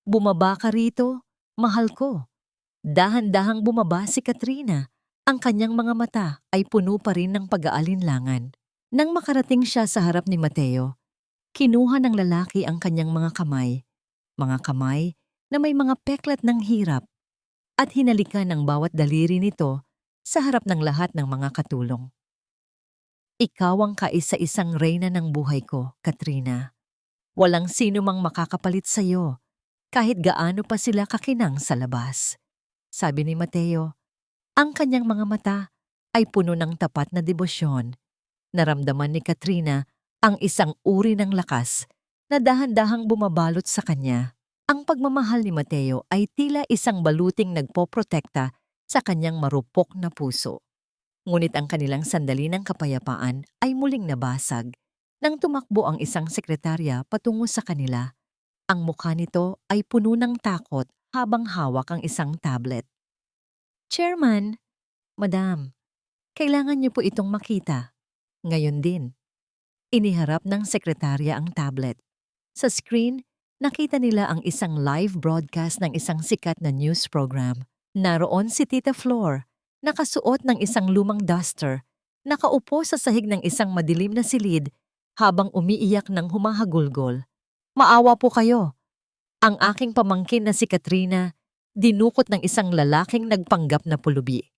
Bumaba ka rito, mahal ko. Dahan-dahang bumaba si Katrina. Ang kanyang mga mata ay puno pa rin ng pag-aalinlangan. Nang makarating siya sa harap ni Mateo, kinuha ng lalaki ang kanyang mga kamay na may mga peklat ng hirap, at hinalikan ang bawat daliri nito sa harap ng lahat ng mga katulong. Ikaw ang kaisa-isang reyna ng buhay ko, Katrina. Walang sino mang makakapalit sa iyo, kahit gaano pa sila kakinang sa labas. Sabi ni Mateo, ang kanyang mga mata ay puno ng tapat na debosyon. Naramdaman ni Katrina ang isang uri ng lakas na dahan-dahang bumabalot sa kanya. Ang pagmamahal ni Mateo ay tila isang baluting nagpoprotekta sa kanyang marupok na puso. Ngunit ang kanilang sandali ng kapayapaan ay muling nabasag nang tumakbo ang isang sekretarya patungo sa kanila. Ang mukha nito ay puno ng takot habang hawak ang isang tablet. Chairman, Madam, kailangan niyo po itong makita. Ngayon din. Iniharap ng sekretarya ang tablet. Sa screen, nakita nila ang isang live broadcast ng isang sikat na news program. Naroon si Tita Flor, nakasuot ng isang lumang duster, nakaupo sa sahig ng isang madilim na silid habang umiiyak ng humahagulgol. Maawa po kayo. Ang aking pamangkin na si Katrina, dinukot ng isang lalaking nagpanggap na pulubi.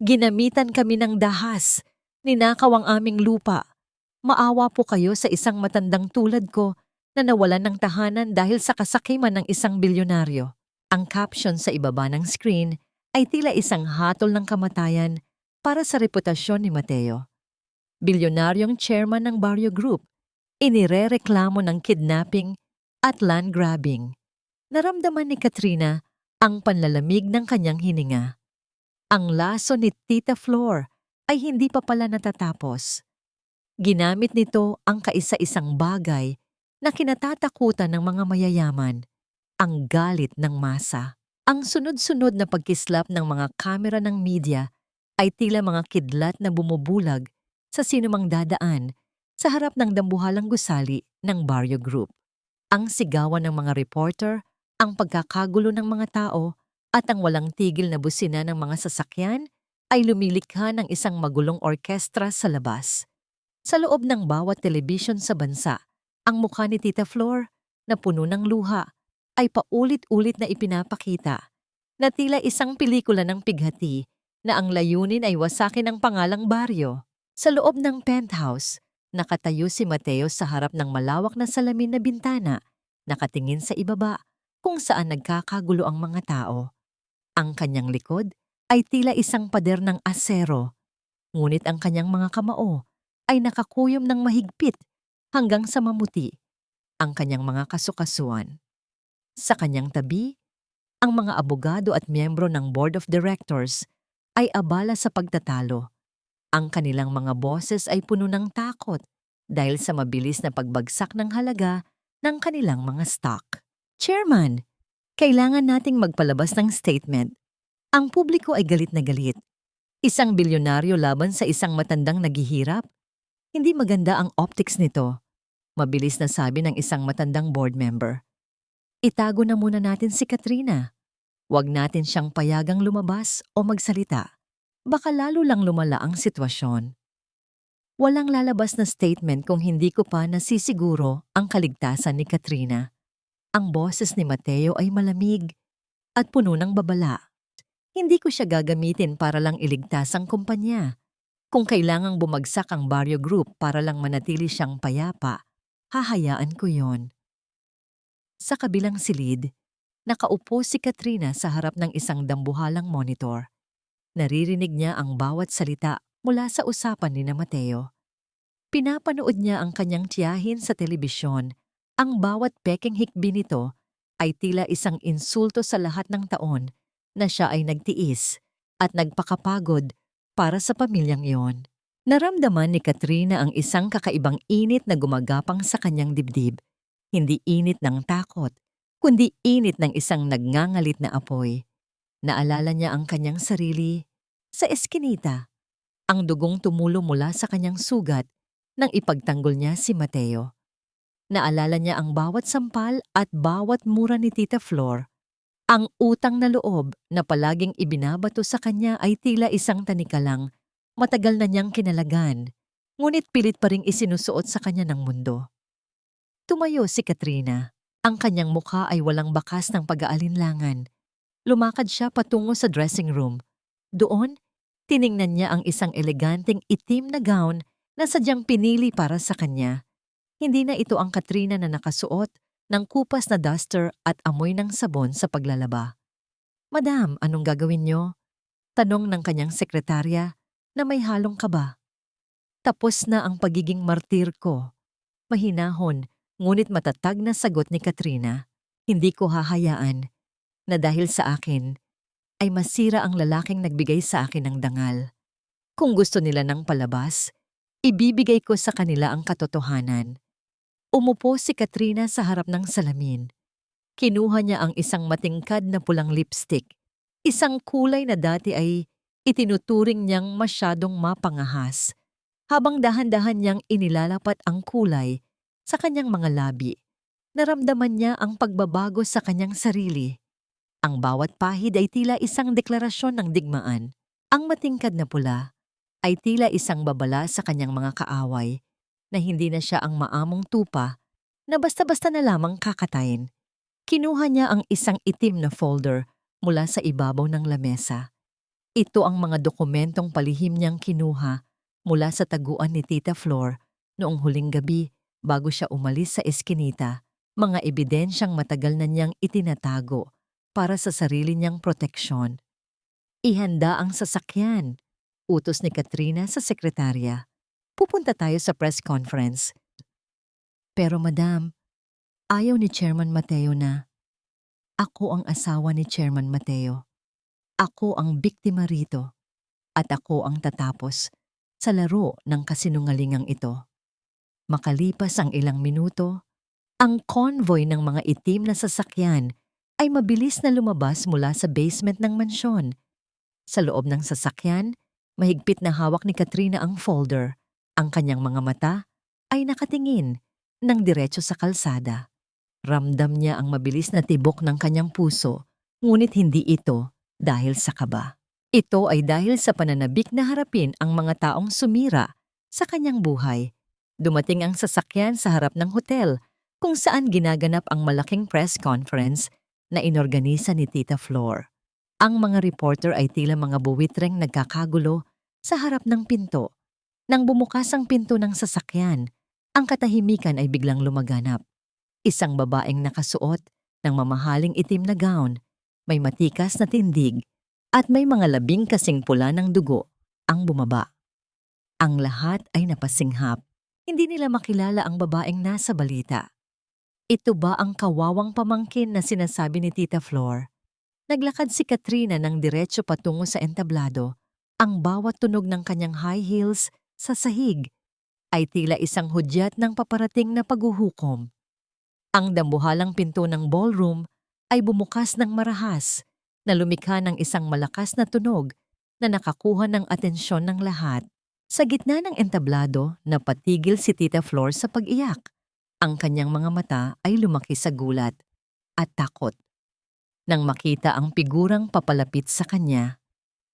Ginamitan kami ng dahas, ninakaw ang aming lupa. Maawa po kayo sa isang matandang tulad ko na nawalan ng tahanan dahil sa kasakiman ng isang bilyonaryo. Ang caption sa ibaba ng screen ay tila isang hatol ng kamatayan para sa reputasyon ni Mateo. Bilyonaryong chairman ng Barrio Group, inirereklamo ng kidnapping at land grabbing. Naramdaman ni Katrina ang panlalamig ng kanyang hininga. Ang laso ni Tita Flor ay hindi pa pala natatapos. Ginamit nito ang kaisa-isang bagay na kinatatakutan ng mga mayayaman, ang galit ng masa. Ang sunod-sunod na pagkislap ng mga kamera ng media ay tila mga kidlat na bumubulag sa sinumang dadaan sa harap ng dambuhalang gusali ng Barrio Group. Ang sigawan ng mga reporter, ang pagkakagulo ng mga tao, at ang walang tigil na busina ng mga sasakyan ay lumilikha ng isang magulong orkestra sa labas. Sa loob ng bawat telebisyon sa bansa, ang mukha ni Tita Flor na puno ng luha ay paulit-ulit na ipinapakita na tila isang pelikula ng pighati na ang layunin ay wasakin ang pangalang baryo. Sa loob ng penthouse, nakatayo si Mateo sa harap ng malawak na salamin na bintana, nakatingin sa ibaba kung saan nagkakagulo ang mga tao. Ang kanyang likod ay tila isang pader ng asero, ngunit ang kanyang mga kamao ay nakakuyom ng mahigpit hanggang sa mamuti ang kanyang mga kasukasuan. Sa kanyang tabi, ang mga abogado at miyembro ng Board of Directors ay abala sa pagtatalo. Ang kanilang mga boses ay puno ng takot dahil sa mabilis na pagbagsak ng halaga ng kanilang mga stock. Chairman, kailangan nating magpalabas ng statement. Ang publiko ay galit na galit. Isang bilyonaryo laban sa isang matandang naghihirap? Hindi maganda ang optics nito. Mabilis na sabi ng isang matandang board member. Itago na muna natin si Katrina. Huwag natin siyang payagang lumabas o magsalita. Baka lalo lang lumala ang sitwasyon. Walang lalabas na statement kung hindi ko pa nasisiguro ang kaligtasan ni Katrina. Ang boses ni Mateo ay malamig at puno ng babala. Hindi ko siya gagamitin para lang iligtas ang kumpanya. Kung kailangang bumagsak ang Barrio Group para lang manatili siyang payapa, hahayaan ko yon. Sa kabilang silid, nakaupo si Katrina sa harap ng isang dambuhalang monitor. Naririnig niya ang bawat salita mula sa usapan ni Mateo. Pinapanood niya ang kanyang tiyahin sa telebisyon. Ang bawat peking hikbi nito ay tila isang insulto sa lahat ng taon na siya ay nagtiis at nagpakapagod para sa pamilyang iyon. Naramdaman ni Katrina ang isang kakaibang init na gumagapang sa kanyang dibdib. Hindi init ng takot, kundi init ng isang nagngangalit na apoy. Naalala niya ang kanyang sarili sa eskinita. Ang dugong tumulo mula sa kanyang sugat nang ipagtanggol niya si Mateo. Naalala niya ang bawat sampal at bawat mura ni Tita Flor. Ang utang na loob na palaging ibinabato sa kanya ay tila isang tanikalang matagal na niyang kinalagan, ngunit pilit pa ring isinusuot sa kanya ng mundo. Tumayo si Katrina. Ang kanyang mukha ay walang bakas ng pag-aalinlangan. Lumakad siya patungo sa dressing room. Doon, tiningnan niya ang isang eleganteng itim na gown na sadyang pinili para sa kanya. Hindi na ito ang Katrina na nakasuot ng kupas na duster at amoy ng sabon sa paglalaba. Madam, anong gagawin niyo? Tanong ng kanyang sekretarya na may halong kaba. Tapos na ang pagiging martir ko. Mahinahon, ngunit matatag na sagot ni Katrina. Hindi ko hahayaan na dahil sa akin ay masira ang lalaking nagbigay sa akin ng dangal. Kung gusto nila ng palabas, ibibigay ko sa kanila ang katotohanan. Umupo si Katrina sa harap ng salamin. Kinuha niya ang isang matingkad na pulang lipstick, isang kulay na dati ay itinuturing niyang masyadong mapangahas, habang dahan-dahan niyang inilalapat ang kulay sa kanyang mga labi. Naramdaman niya ang pagbabago sa kanyang sarili. Ang bawat pahid ay tila isang deklarasyon ng digmaan. Ang matingkad na pula ay tila isang babala sa kanyang mga kaaway, na hindi na siya ang maamong tupa na basta-basta na lamang kakatayin. Kinuha niya ang isang itim na folder mula sa ibabaw ng lamesa. Ito ang mga dokumentong palihim niyang kinuha mula sa taguan ni Tita Flor noong huling gabi bago siya umalis sa eskinita, mga ebidensyang matagal na niyang itinatago para sa sarili niyang proteksyon. Ihanda ang sasakyan, utos ni Katrina sa sekretarya. Pupunta tayo sa press conference. Pero madam, ayaw ni Chairman Mateo na. Ako ang asawa ni Chairman Mateo. Ako ang biktima rito. At ako ang tatapos sa laro ng kasinungalingang ito. Makalipas ang ilang minuto, ang convoy ng mga itim na sasakyan ay mabilis na lumabas mula sa basement ng mansyon. Sa loob ng sasakyan, mahigpit na hawak ni Katrina ang folder. Ang kanyang mga mata ay nakatingin ng diretso sa kalsada. Ramdam niya ang mabilis na tibok ng kanyang puso, ngunit hindi ito dahil sa kaba. Ito ay dahil sa pananabik na harapin ang mga taong sumira sa kanyang buhay. Dumating ang sasakyan sa harap ng hotel kung saan ginaganap ang malaking press conference na inorganisa ni Tita Flor. Ang mga reporter ay tila mga buwitreng nagkakagulo sa harap ng pinto. Nang bumukas ang pinto ng sasakyan, ang katahimikan ay biglang lumaganap. Isang babaeng nakasuot ng mamahaling itim na gown, may matikas na tindig, at may mga labing kasing pula ng dugo ang bumaba. Ang lahat ay napasinghap. Hindi nila makilala ang babaeng nasa balita. Ito ba ang kawawang pamangkin na sinasabi ni Tita Flor? Naglakad si Katrina ng diretso patungo sa entablado. Ang bawat tunog ng kanyang high heels sa sahig ay tila isang hudyat ng paparating na paghuhukom. Ang dambuhalang pinto ng ballroom ay bumukas ng marahas na lumikha ng isang malakas na tunog na nakakuha ng atensyon ng lahat. Sa gitna ng entablado, napatigil si Tita Flor sa pag-iyak. Ang kanyang mga mata ay lumaki sa gulat at takot. Nang makita ang figurang papalapit sa kanya,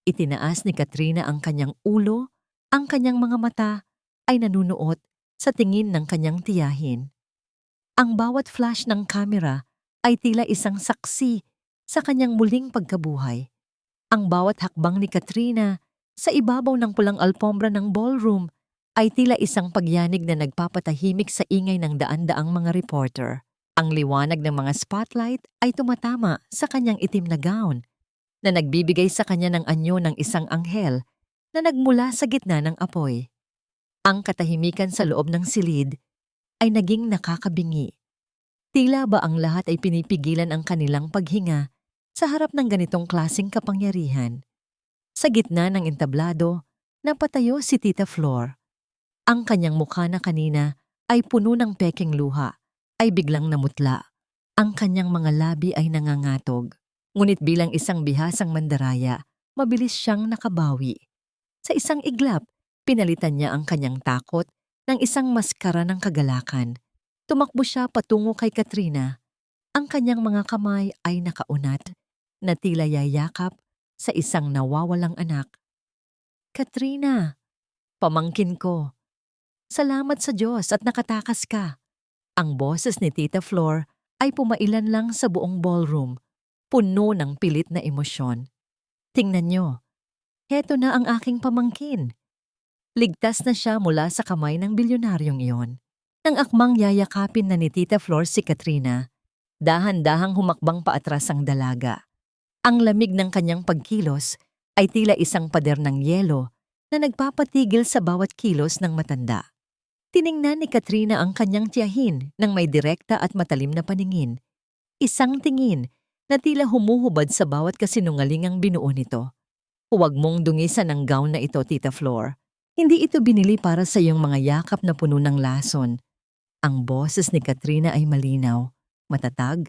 itinaas ni Katrina ang kanyang ulo, ang kanyang mga mata ay nanunuot sa tingin ng kanyang tiyahin. Ang bawat flash ng kamera ay tila isang saksi sa kanyang muling pagkabuhay. Ang bawat hakbang ni Katrina sa ibabaw ng pulang alpombra ng ballroom ay tila isang pagyanig na nagpapatahimik sa ingay ng daan-daang mga reporter. Ang liwanag ng mga spotlight ay tumatama sa kanyang itim na gown na nagbibigay sa kanya ng anyo ng isang anghel na nagmula sa gitna ng apoy. Ang katahimikan sa loob ng silid ay naging nakakabingi. Tila ba ang lahat ay pinipigilan ang kanilang paghinga sa harap ng ganitong klaseng kapangyarihan. Sa gitna ng entablado, napatayo si Tita Flor. Ang kanyang mukha na kanina ay puno ng pekeng luha, ay biglang namutla. Ang kanyang mga labi ay nangangatog. Ngunit bilang isang bihasang mandaraya, mabilis siyang nakabawi. Sa isang iglap, pinalitan niya ang kanyang takot ng isang maskara ng kagalakan. Tumakbo siya patungo kay Katrina. Ang kanyang mga kamay ay nakaunat na tila yayakap sa isang nawawalang anak. Katrina, pamangkin ko, salamat sa Diyos at nakatakas ka. Ang boses ni Tita Flor ay pumailan lang sa buong ballroom, puno ng pilit na emosyon. Tingnan niyo, heto na ang aking pamangkin. Ligtas na siya mula sa kamay ng bilyonaryong iyon. Nang akmang yayakapin na ni Tita Flor si Katrina, dahan-dahang humakbang paatras ang dalaga. Ang lamig ng kanyang pagkilos ay tila isang pader ng yelo na nagpapatigil sa bawat kilos ng matanda. Tiningnan ni Katrina ang kanyang tiyahin ng may direkta at matalim na paningin. Isang tingin na tila humuhubad sa bawat kasinungalingang binuo nito. Huwag mong dungisan ang gown na ito, Tita Flor. Hindi ito binili para sa iyong mga yakap na puno ng lason. Ang boses ni Katrina ay malinaw, matatag,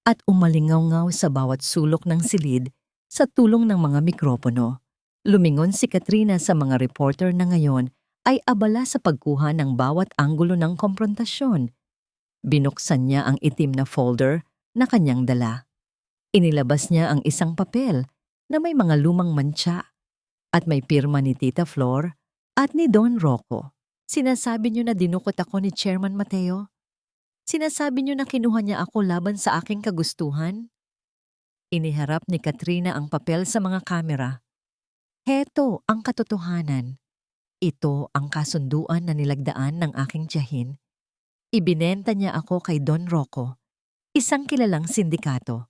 at umalingaw-ngaw sa bawat sulok ng silid sa tulong ng mga mikropono. Lumingon si Katrina sa mga reporter na ngayon ay abala sa pagkuha ng bawat anggulo ng komprontasyon. Binuksan niya ang itim na folder na kanyang dala. Inilabas niya ang isang papel na may mga lumang mantsa at may pirma ni Tita Flor at ni Don Rocco. Sinasabi niyo na dinukot ako ni Chairman Mateo? Sinasabi niyo na kinuha niya ako laban sa aking kagustuhan? Iniharap ni Katrina ang papel sa mga kamera. Heto ang katotohanan. Ito ang kasunduan na nilagdaan ng aking tiyahin. Ibinenta niya ako kay Don Rocco, isang kilalang sindikato,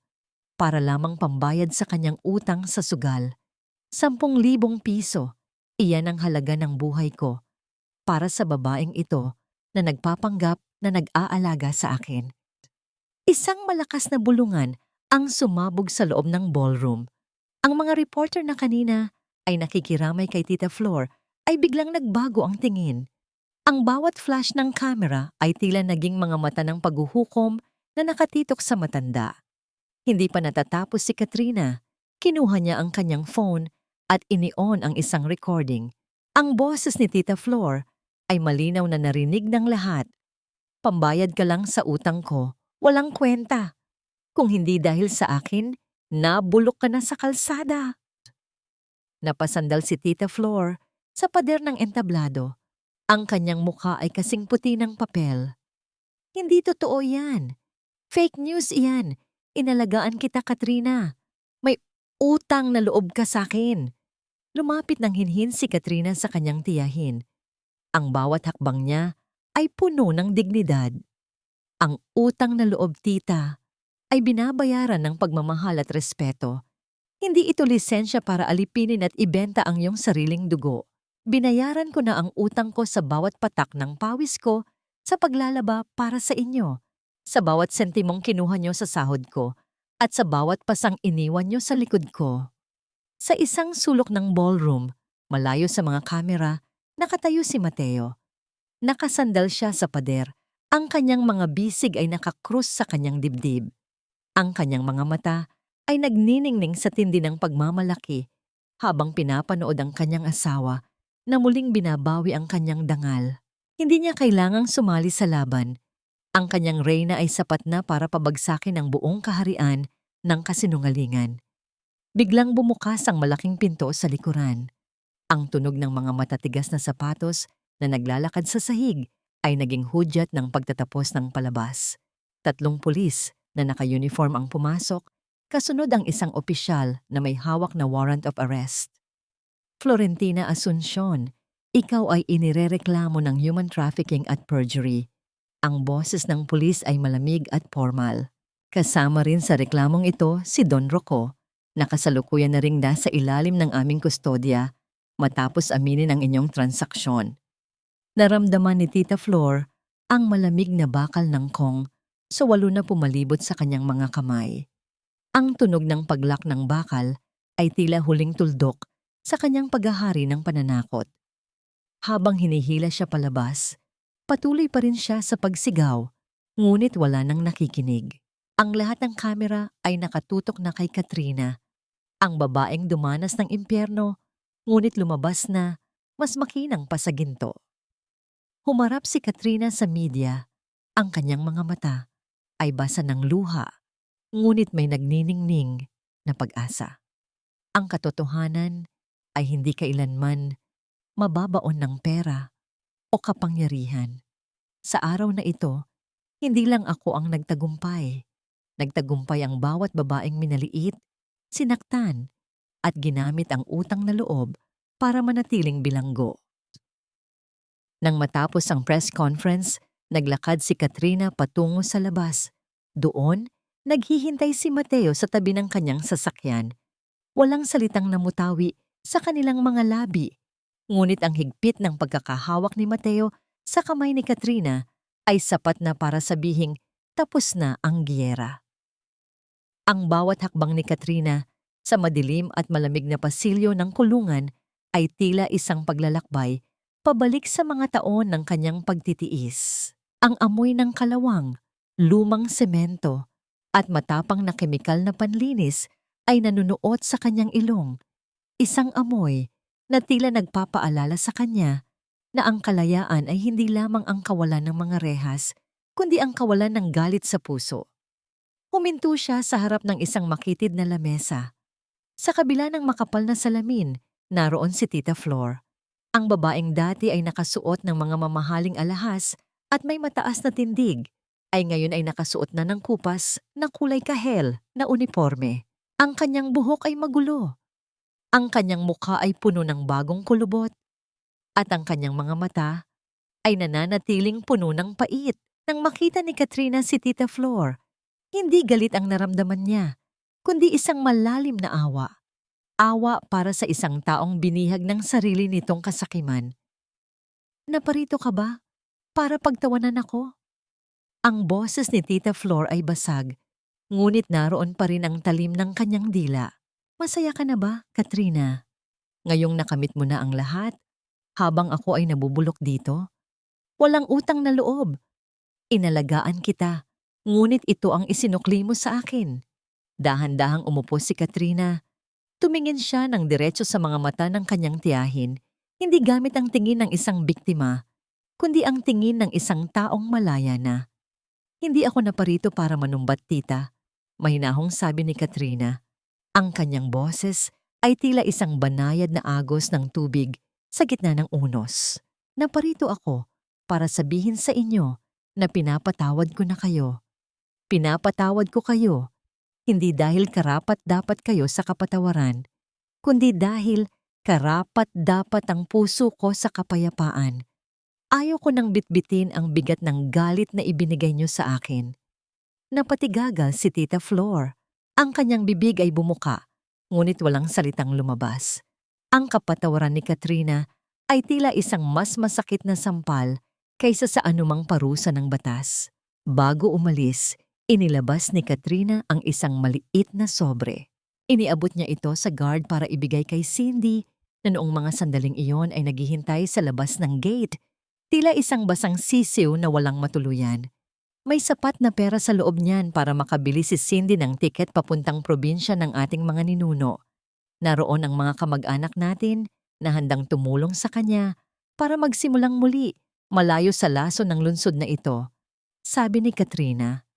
para lamang pambayad sa kanyang utang sa sugal. 10,000 piso, iyan ang halaga ng buhay ko, para sa babaeng ito na nagpapanggap na nag-aalaga sa akin. Isang malakas na bulungan ang sumabog sa loob ng ballroom. Ang mga reporter na kanina ay nakikiramay kay Tita Flor ay biglang nagbago ang tingin. Ang bawat flash ng camera ay tila naging mga mata ng paghuhukom na nakatitok sa matanda. Hindi pa natatapos si Katrina. Kinuha niya ang kanyang phone at ini-on ang isang recording. Ang boses ni Tita Flor ay malinaw na narinig ng lahat. Pambayad ka lang sa utang ko, walang kwenta. Kung hindi dahil sa akin, nabulok ka na sa kalsada. Napasandal si Tita Flor sa pader ng entablado. Ang kanyang mukha ay kasing puti ng papel. Hindi totoo yan. Fake news iyan. Inalagaan kita, Katrina. May utang na loob ka sa akin. Lumapit ng hinhin si Katrina sa kanyang tiyahin. Ang bawat hakbang niya ay puno ng dignidad. Ang utang na loob, tita, ay binabayaran ng pagmamahal at respeto. Hindi ito lisensya para alipinin at ibenta ang iyong sariling dugo. Binayaran ko na ang utang ko sa bawat patak ng pawis ko sa paglalaba para sa inyo, sa bawat sentimong kinuha nyo sa sahod ko, at sa bawat pasang iniwan nyo sa likod ko. Sa isang sulok ng ballroom, malayo sa mga kamera, nakatayo si Mateo. Nakasandal siya sa pader, Ang kanyang mga bisig ay nakakrus sa kanyang dibdib. Ang kanyang mga mata ay nagniningning sa tindi ng pagmamalaki habang pinapanood ang kanyang asawa na muling binabawi ang kanyang dangal. Hindi niya kailangang sumali sa laban. Ang kanyang reyna ay sapat na para pabagsakin ang buong kaharian ng kasinungalingan. Biglang bumukas ang malaking pinto sa likuran. Ang tunog ng mga matatigas na sapatos na naglalakad sa sahig ay naging hudyat ng pagtatapos ng palabas. 3 pulis na naka-uniform ang pumasok, kasunod ang isang opisyal na may hawak na warrant of arrest. Florentina Asuncion, ikaw ay inirereklamo ng human trafficking at perjury. Ang boses ng pulis ay malamig at formal. Kasama rin sa reklamong ito si Don Rocco, na kasalukuyan na ring nasa ilalim ng aming kustodya matapos aminin ang inyong transaksyon. Naramdaman ni Tita Flor ang malamig na bakal ng kong sa walo na pumalibot sa kanyang mga kamay. Ang tunog ng paglak ng bakal ay tila huling tuldok sa kanyang paghahari ng pananakot. Habang hinihila siya palabas, patuloy pa rin siya sa pagsigaw, ngunit wala nang nakikinig. Ang lahat ng kamera ay nakatutok na kay Katrina, ang babaeng dumanas ng impyerno, ngunit lumabas na mas makinang pa sa ginto. Humarap si Katrina sa media, ang kanyang mga mata ay basa ng luha, ngunit may nagniningning na pag-asa. Ang katotohanan ay hindi kailanman mababaon ng pera o kapangyarihan. Sa araw na ito, hindi lang ako ang nagtagumpay. Nagtagumpay ang bawat babaeng minaliit, sinaktan, at ginamit ang utang na loob para manatiling bilanggo. Nang matapos ang press conference, naglakad si Katrina patungo sa labas. Doon, naghihintay si Mateo sa tabi ng kanyang sasakyan. Walang salitang namutawi sa kanilang mga labi. Ngunit ang higpit ng pagkakahawak ni Mateo sa kamay ni Katrina ay sapat na para sabihing tapos na ang giyera. Ang bawat hakbang ni Katrina sa madilim at malamig na pasilyo ng kulungan ay tila isang paglalakbay pabalik sa mga taon ng kanyang pagtitiis. Ang amoy ng kalawang, lumang semento, at matapang na kemikal na panlinis ay nanunuot sa kanyang ilong. Isang amoy na tila nagpapaalala sa kanya na ang kalayaan ay hindi lamang ang kawalan ng mga rehas, kundi ang kawalan ng galit sa puso. Huminto siya sa harap ng isang makitid na lamesa. Sa kabila ng makapal na salamin, naroon si Tita Flor. Ang babaeng dati ay nakasuot ng mga mamahaling alahas at may mataas na tindig, ay ngayon ay nakasuot na ng kupas na kulay kahel na uniforme. Ang kanyang buhok ay magulo. Ang kanyang mukha ay puno ng bagong kulubot. At ang kanyang mga mata ay nananatiling puno ng pait. Nang makita ni Katrina si Tita Flor, hindi galit ang naramdaman niya, kundi isang malalim na awa. Awa para sa isang taong binihag ng sarili nitong kasakiman. Naparito ka ba para pagtawanan ako? Ang boses ni Tita Flor ay basag, ngunit naroon pa rin ang talim ng kanyang dila. Masaya ka na ba, Katrina? Ngayong nakamit mo na ang lahat, habang ako ay nabubulok dito? Walang utang na loob. Inalagaan kita, ngunit ito ang isinukli mo sa akin. Dahan-dahang umupo si Katrina. Tumingin siya ng diretso sa mga mata ng kanyang tiyahin, hindi gamit ang tingin ng isang biktima, kundi ang tingin ng isang taong malaya na. Hindi ako naparito para manumbat, tita, mahinahong sabi ni Katrina. Ang kanyang boses ay tila isang banayad na agos ng tubig sa gitna ng unos. Naparito ako para sabihin sa inyo na pinapatawad ko na kayo. Pinapatawad ko kayo. Hindi dahil karapat-dapat kayo sa kapatawaran, kundi dahil karapat-dapat ang puso ko sa kapayapaan. Ayaw ko nang bitbitin ang bigat ng galit na ibinigay niyo sa akin. Napatigagal si Tita Flor. Ang kanyang bibig ay bumuka, ngunit walang salitang lumabas. Ang kapatawaran ni Katrina ay tila isang mas masakit na sampal kaysa sa anumang parusa ng batas. Bago umalis, inilabas ni Katrina ang isang maliit na sobre. Iniabot niya ito sa guard para ibigay kay Cindy na noong mga sandaling iyon ay naghihintay sa labas ng gate Tila isang basang sisiw na walang matuluyan. May sapat na pera sa loob niyan para makabili si Cindy ng tiket papuntang probinsya ng ating mga ninuno. Naroon ang mga kamag-anak natin na handang tumulong sa kanya para magsimulang muli, malayo sa laso ng lungsod na ito. Sabi ni Katrina,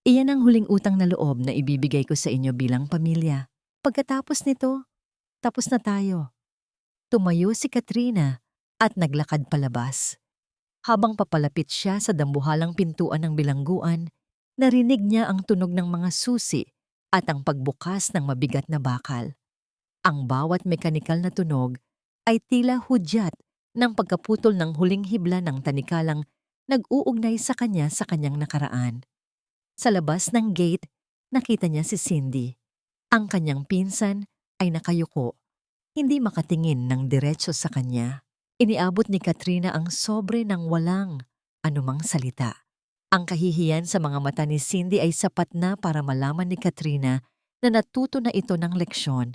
"Iyan ang huling utang na loob na ibibigay ko sa inyo bilang pamilya. Pagkatapos nito, tapos na tayo." Tumayo si Katrina at naglakad palabas. Habang papalapit siya sa dambuhalang pintuan ng bilangguan, narinig niya ang tunog ng mga susi at ang pagbukas ng mabigat na bakal. Ang bawat mekanikal na tunog ay tila hudyat ng pagkaputol ng huling hibla ng tanikalang nag-uugnay sa kanyang nakaraan. Sa labas ng gate, nakita niya si Cindy. Ang kanyang pinsan ay nakayuko, hindi makatingin ng diretso sa kanya. Iniabot ni Katrina ang sobre ng walang anumang salita. Ang kahihiyan sa mga mata ni Cindy ay sapat na para malaman ni Katrina na natuto na ito ng leksyon.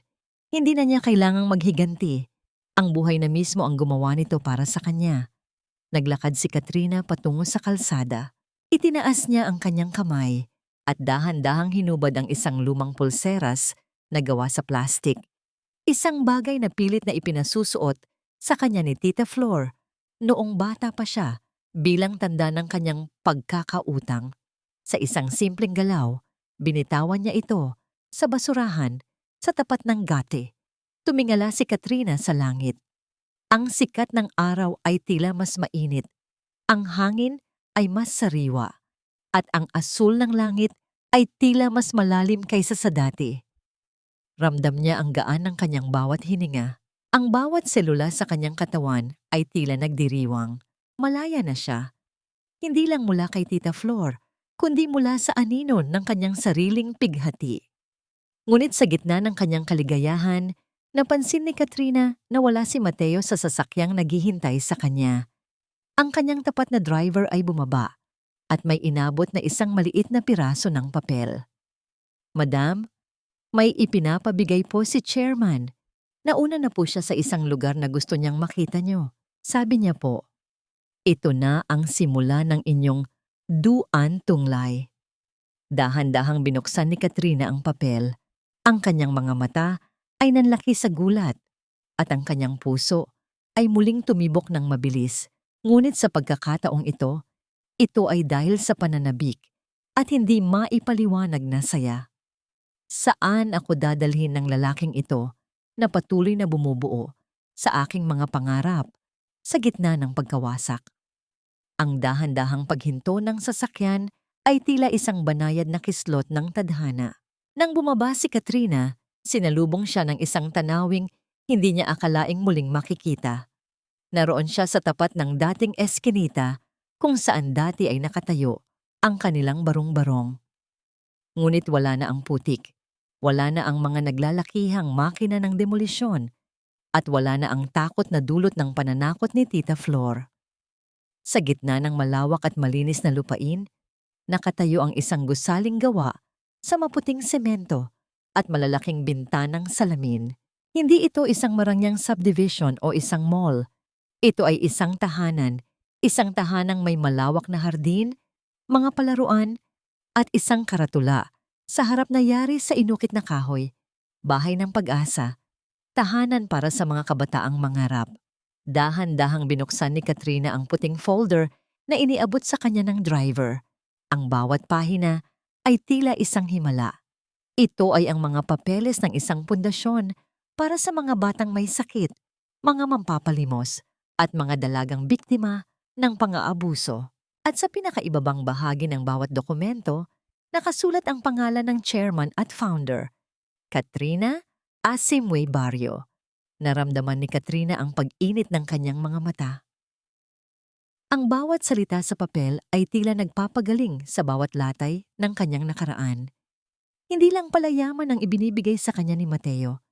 Hindi na niya kailangang maghiganti. Ang buhay na mismo ang gumawa nito para sa kanya. Naglakad si Katrina patungo sa kalsada. Itinaas niya ang kanyang kamay at dahan-dahang hinubad ang isang lumang pulseras na gawa sa plastik. Isang bagay na pilit na ipinasusuot sa kanya ni Tita Flor noong bata pa siya bilang tanda ng kanyang pagkakautang. Sa isang simpleng galaw, binitawan niya ito sa basurahan sa tapat ng gate. Tumingala si Katrina sa langit. Ang sikat ng araw ay tila mas mainit. Ang hangin ay mas sariwa. At ang asul ng langit ay tila mas malalim kaysa sa dati. Ramdam niya ang gaan ng kanyang bawat hininga. Ang bawat selula sa kanyang katawan ay tila nagdiriwang. Malaya na siya. Hindi lang mula kay Tita Flor, kundi mula sa aninon ng kanyang sariling pighati. Ngunit sa gitna ng kanyang kaligayahan, napansin ni Katrina na wala si Mateo sa sasakyang naghihintay sa kanya. Ang kanyang tapat na driver ay bumaba at may inabot na isang maliit na piraso ng papel. "Madam, may ipinapabigay po si Chairman. Nauna na po siya sa isang lugar na gusto niyang makita niyo." Sabi niya po, "Ito na ang simula ng inyong duan tunglay." Dahan-dahang binuksan ni Katrina ang papel. Ang kanyang mga mata ay nanlaki sa gulat at ang kanyang puso ay muling tumibok ng mabilis. Ngunit sa pagkakataong ito ay dahil sa pananabik at hindi maipaliwanag na saya. Saan ako dadalhin ng lalaking ito na patuloy na bumubuo sa aking mga pangarap sa gitna ng pagkawasak? Ang dahan-dahang paghinto ng sasakyan ay tila isang banayad na kislot ng tadhana. Nang bumaba si Katrina, sinalubong siya ng isang tanawing hindi niya akalaing muling makikita. Naroon siya sa tapat ng dating eskinita kung saan dati ay nakatayo ang kanilang barong-barong. Ngunit wala na ang putik. Wala na ang mga naglalakihang makina ng demolisyon at wala na ang takot na dulot ng pananakot ni Tita Flor. Sa gitna ng malawak at malinis na lupain, nakatayo ang isang gusaling gawa sa maputing semento at malalaking bintanang salamin. Hindi ito isang marangyang subdivision o isang mall. Ito ay isang tahanang may malawak na hardin, mga palaruan at isang karatula sa harap na yari sa inukit na kahoy, bahay ng pag-asa, tahanan para sa mga kabataang mangarap. Dahan-dahang binuksan ni Katrina ang puting folder na iniabot sa kanya ng driver. Ang bawat pahina ay tila isang himala. Ito ay ang mga papeles ng isang pundasyon para sa mga batang may sakit, mga mampapalimos, at mga dalagang biktima ng pang-aabuso. At sa pinakaibabang bahagi ng bawat dokumento, nakasulat ang pangalan ng chairman at founder, Katrina Asimwe Barrio. Naramdaman ni Katrina ang pag-init ng kanyang mga mata. Ang bawat salita sa papel ay tila nagpapagaling sa bawat latay ng kanyang nakaraan. Hindi lang pala yaman ang ibinibigay sa kanya ni Mateo.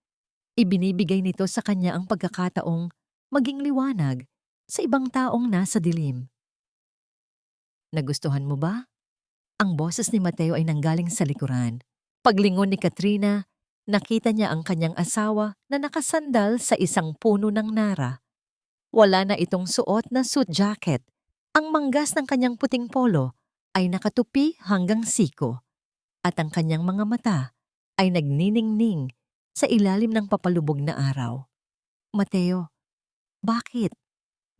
Ibinibigay nito sa kanya ang pagkakataong maging liwanag sa ibang taong nasa dilim. "Nagustuhan mo ba?" Ang boses ni Mateo ay nanggaling sa likuran. Paglingon ni Katrina, nakita niya ang kanyang asawa na nakasandal sa isang puno ng nara. Wala na itong suot na suit jacket. Ang manggas ng kanyang puting polo ay nakatupi hanggang siko at ang kanyang mga mata ay nagniningning sa ilalim ng papalubog na araw. Mateo, bakit?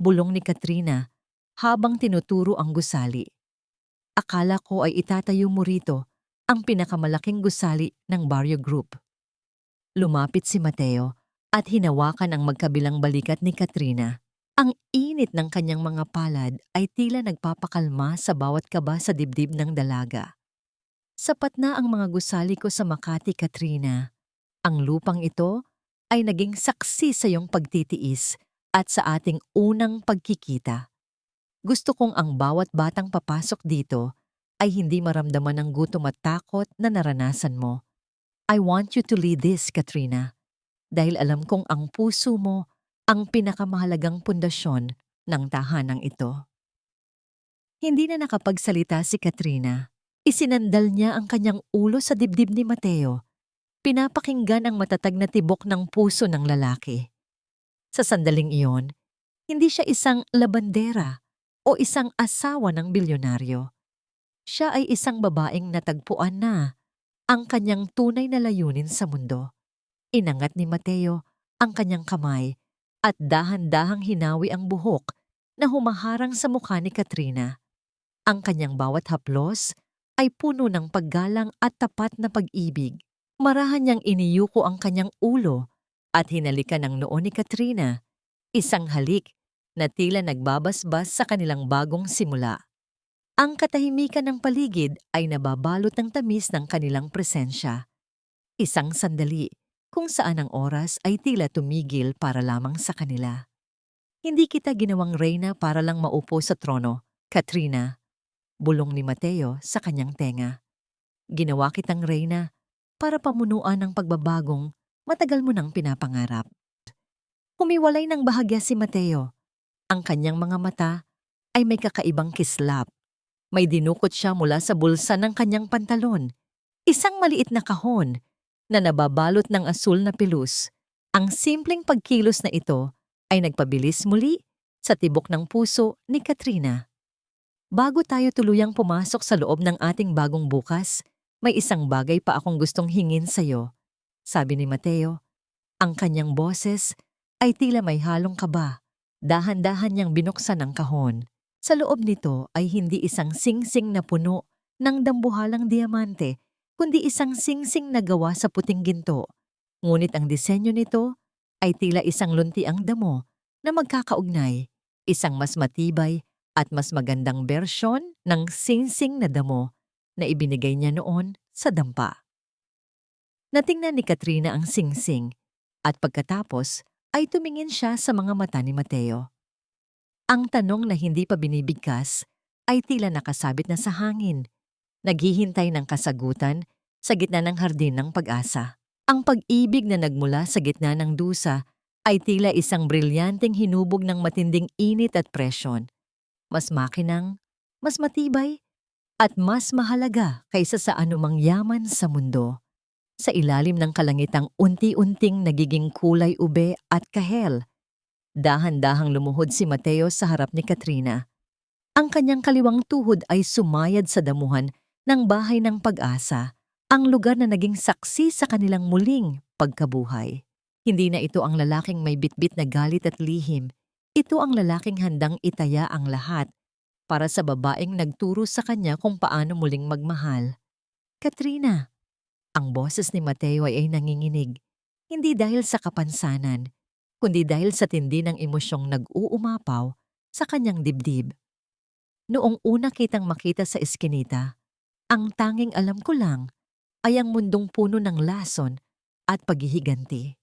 Bulong ni Katrina habang tinuturo ang gusali. Akala ko ay itatayo mo rito ang pinakamalaking gusali ng Barrio Group. Lumapit si Mateo at hinawakan ang magkabilang balikat ni Katrina. Ang init ng kanyang mga palad ay tila nagpapakalma sa bawat kaba sa dibdib ng dalaga. Sapat na ang mga gusali ko sa Makati, Katrina. Ang lupang ito ay naging saksi sa iyong pagtitiis at sa ating unang pagkikita. Gusto kong ang bawat batang papasok dito ay hindi maramdaman ng gutom at takot na naranasan mo. I want you to lead this, Katrina, dahil alam kong ang puso mo ang pinakamahalagang pundasyon ng tahanang ito. Hindi na nakapagsalita si Katrina. Isinandal niya ang kanyang ulo sa dibdib ni Mateo. Pinapakinggan ang matatag na tibok ng puso ng lalaki. Sa sandaling iyon, hindi siya isang labandera o isang asawa ng bilyonaryo. Siya ay isang babaeng natagpuan na ang kanyang tunay na layunin sa mundo. Inangat ni Mateo ang kanyang kamay at dahan-dahang hinawi ang buhok na humaharang sa mukha ni Katrina. Ang kanyang bawat haplos ay puno ng paggalang at tapat na pag-ibig. Marahan niyang iniyuko ang kanyang ulo at hinalikan ng noo ni Katrina, isang halik na tila nagbabasbas sa kanilang bagong simula. Ang katahimikan ng paligid ay nababalot ng tamis ng kanilang presensya. Isang sandali kung saan ang oras ay tila tumigil para lamang sa kanila. Hindi kita ginawang reyna para lang maupo sa trono, Katrina, bulong ni Mateo sa kanyang tenga. Ginawa kitang reyna para pamunuan ng pagbabagong matagal mo nang pinapangarap. Humiwalay ng bahagya si Mateo. Ang kanyang mga mata ay may kakaibang kislap. May dinukot siya mula sa bulsa ng kanyang pantalon. Isang maliit na kahon na nababalot ng asul na pilus. Ang simpleng pagkilos na ito ay nagpabilis muli sa tibok ng puso ni Katrina. Bago tayo tuluyang pumasok sa loob ng ating bagong bukas, may isang bagay pa akong gustong hingin sa'yo, sabi ni Mateo. Ang kanyang boses ay tila may halong kaba. Dahan-dahan niyang binuksan ang kahon. Sa loob nito ay hindi isang singsing na puno ng dambuhalang diamante, kundi isang singsing na gawa sa puting ginto. Ngunit ang disenyo nito ay tila isang luntiang damo na magkakaugnay, isang mas matibay at mas magandang bersyon ng singsing na damo na ibinigay niya noon sa dampa. Natingnan ni Katrina ang singsing at pagkatapos ay tumingin siya sa mga mata ni Mateo. Ang tanong na hindi pa binibigkas ay tila nakasabit na sa hangin, naghihintay ng kasagutan sa gitna ng hardin ng pag-asa. Ang pag-ibig na nagmula sa gitna ng dusa ay tila isang brilyanteng hinubog ng matinding init at presyon. Mas makinang, mas matibay, at mas mahalaga kaysa sa anumang yaman sa mundo. Sa ilalim ng kalangitang unti-unting nagiging kulay ube at kahel, dahan-dahang lumuhod si Mateo sa harap ni Katrina. Ang kanyang kaliwang tuhod ay sumayad sa damuhan ng bahay ng pag-asa, ang lugar na naging saksi sa kanilang muling pagkabuhay. Hindi na ito ang lalaking may bitbit na galit at lihim. Ito ang lalaking handang itaya ang lahat para sa babaeng nagturo sa kanya kung paano muling magmahal. Katrina, ang boses ni Mateo ay nanginginig, hindi dahil sa kapansanan, kundi dahil sa tindi ng emosyong nag-uumapaw sa kanyang dibdib. Noong una kitang makita sa eskinita, ang tanging alam ko lang ay ang mundong puno ng lason at paghihiganti.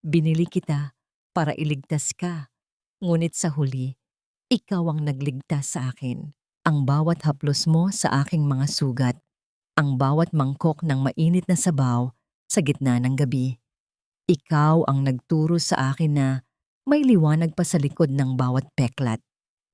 Binili kita para iligtas ka, ngunit sa huli, ikaw ang nagligtas sa akin. Ang bawat haplos mo sa aking mga sugat, ang bawat mangkok ng mainit na sabaw sa gitna ng gabi. Ikaw ang nagturo sa akin na may liwanag pa sa likod ng bawat peklat.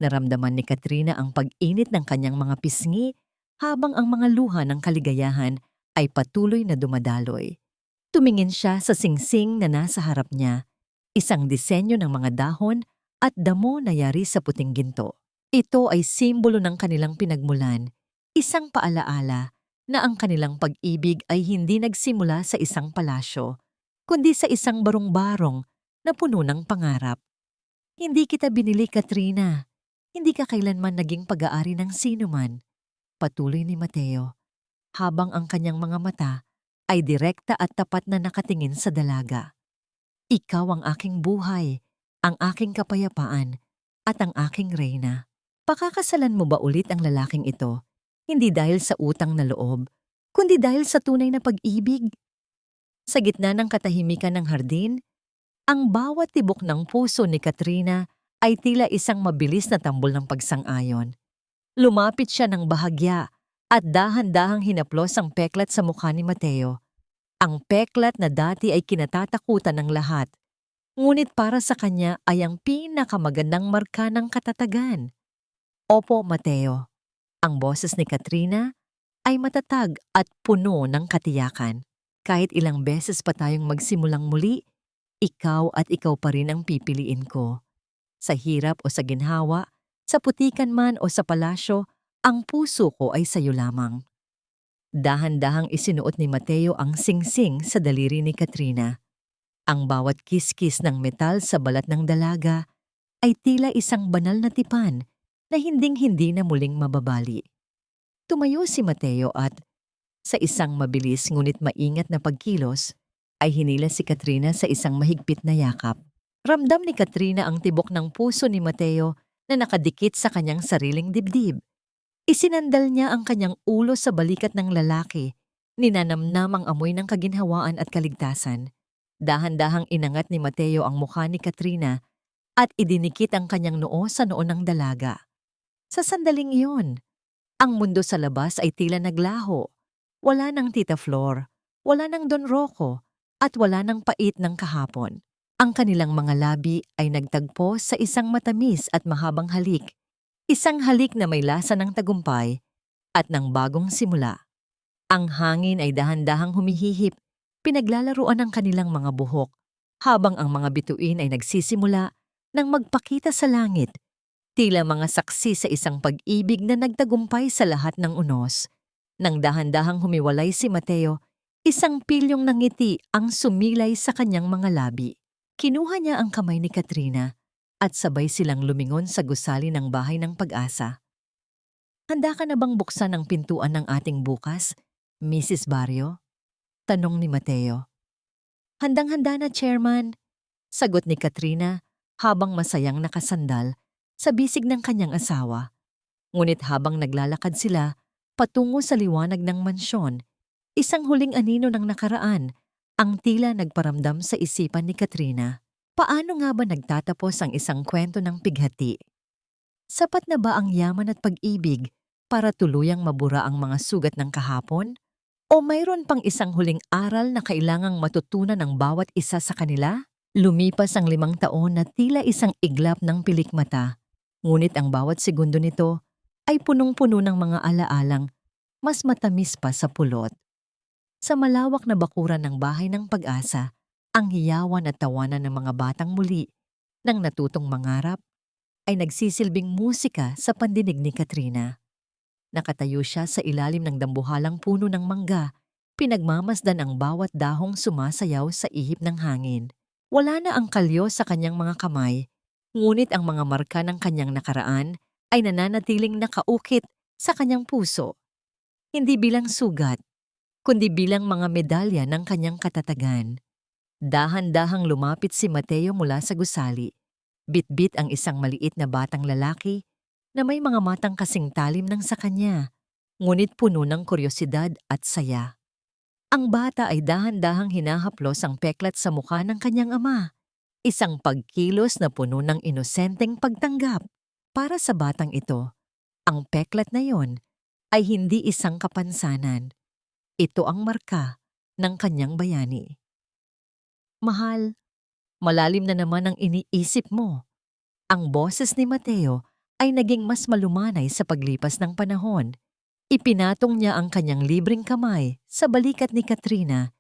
Naramdaman ni Katrina ang pag-init ng kanyang mga pisngi habang ang mga luha ng kaligayahan ay patuloy na dumadaloy. Tumingin siya sa singsing na nasa harap niya, isang disenyo ng mga dahon at damo na yari sa puting ginto. Ito ay simbolo ng kanilang pinagmulan, isang paalaala na ang kanilang pag-ibig ay hindi nagsimula sa isang palasyo, kundi sa isang barong-barong na puno ng pangarap. Hindi kita binili, Katrina. Hindi ka kailanman naging pag-aari ng sinuman. Patuloy ni Mateo, habang ang kanyang mga mata ay direkta at tapat na nakatingin sa dalaga. Ikaw ang aking buhay, ang aking kapayapaan, at ang aking reyna. Pakakasalan mo ba ulit ang lalaking ito, hindi dahil sa utang na loob, kundi dahil sa tunay na pag-ibig? Sa gitna ng katahimikan ng hardin, ang bawat tibok ng puso ni Katrina ay tila isang mabilis na tambol ng pagsang-ayon. Lumapit siya ng bahagya at dahan-dahang hinaplos ang peklat sa mukha ni Mateo. Ang peklat na dati ay kinatatakutan ng lahat, ngunit para sa kanya ay ang pinakamagandang marka ng katatagan. Opo, Mateo. Ang boses ni Katrina ay matatag at puno ng katiyakan. Kahit ilang beses pa tayong magsimulang muli, ikaw at ikaw pa rin ang pipiliin ko. Sa hirap o sa ginhawa, sa putikan man o sa palasyo, ang puso ko ay sayo lamang. Dahan-dahang isinuot ni Mateo ang singsing sa daliri ni Katrina. Ang bawat kiskis ng metal sa balat ng dalaga ay tila isang banal na tipan na hinding-hindi na muling mababali. Tumayo si Mateo at, sa isang mabilis ngunit maingat na pagkilos, ay hinila si Katrina sa isang mahigpit na yakap. Ramdam ni Katrina ang tibok ng puso ni Mateo na nakadikit sa kanyang sariling dibdib. Isinandal niya ang kanyang ulo sa balikat ng lalaki, ninanamnam ang amoy ng kaginhawaan at kaligtasan. Dahan-dahang inangat ni Mateo ang mukha ni Katrina at idinikit ang kanyang noo sa noo ng dalaga. Sa sandaling iyon, ang mundo sa labas ay tila naglaho. Wala ng Tita Flor, wala ng Don Rocco, at wala ng pait ng kahapon. Ang kanilang mga labi ay nagtagpo sa isang matamis at mahabang halik. Isang halik na may lasa ng tagumpay at ng bagong simula. Ang hangin ay dahan-dahang humihihip, pinaglalaruan ang kanilang mga buhok, habang ang mga bituin ay nagsisimula nang magpakita sa langit, tila mga saksi sa isang pag-ibig na nagtagumpay sa lahat ng unos. Nang dahan-dahang humiwalay si Mateo, isang pilyong ng ngiti ang sumilay sa kanyang mga labi. Kinuha niya ang kamay ni Katrina at sabay silang lumingon sa gusali ng bahay ng pag-asa. Handa ka na bang buksan ang pintuan ng ating bukas, Mrs. Barrio? Tanong ni Mateo. Handang-handa na, Chairman. Sagot ni Katrina habang masayang nakasandal sa bisig ng kanyang asawa. Ngunit habang naglalakad sila patungo sa liwanag ng mansyon, isang huling anino ng nakaraan ang tila nagparamdam sa isipan ni Katrina. Paano nga ba nagtatapos ang isang kwento ng pighati? Sapat na ba ang yaman at pag-ibig para tuluyang mabura ang mga sugat ng kahapon? O mayroon pang isang huling aral na kailangang matutunan ng bawat isa sa kanila? Lumipas ang 5 taon na tila isang iglap ng pilikmata, ngunit ang bawat segundo nito ay punong-puno ng mga alaalang mas matamis pa sa pulot. Sa malawak na bakuran ng bahay ng pag-asa, ang hiyawan at tawanan ng mga batang muli nang natutong mangarap ay nagsisilbing musika sa pandinig ni Katrina. Nakatayo siya sa ilalim ng dambuhalang puno ng mangga, pinagmamasdan ang bawat dahong sumasayaw sa ihip ng hangin. Wala na ang kalyo sa kanyang mga kamay, ngunit ang mga marka ng kanyang nakaraan ay nananatiling nakaukit sa kanyang puso. Hindi bilang sugat, kundi bilang mga medalya ng kanyang katatagan. Dahan-dahang lumapit si Mateo mula sa gusali. Bit-bit ang isang maliit na batang lalaki na may mga matang kasing talim ng sa kanya, ngunit puno ng kuryosidad at saya. Ang bata ay dahan-dahang hinahaplos ang peklat sa mukha ng kanyang ama, isang pagkilos na puno ng inosenteng pagtanggap. Para sa batang ito, ang peklat na yon ay hindi isang kapansanan. Ito ang marka ng kanyang bayani. Mahal, malalim na naman ang iniisip mo. Ang boses ni Mateo ay naging mas malumanay sa paglipas ng panahon. Ipinatong niya ang kanyang libreng kamay sa balikat ni Katrina,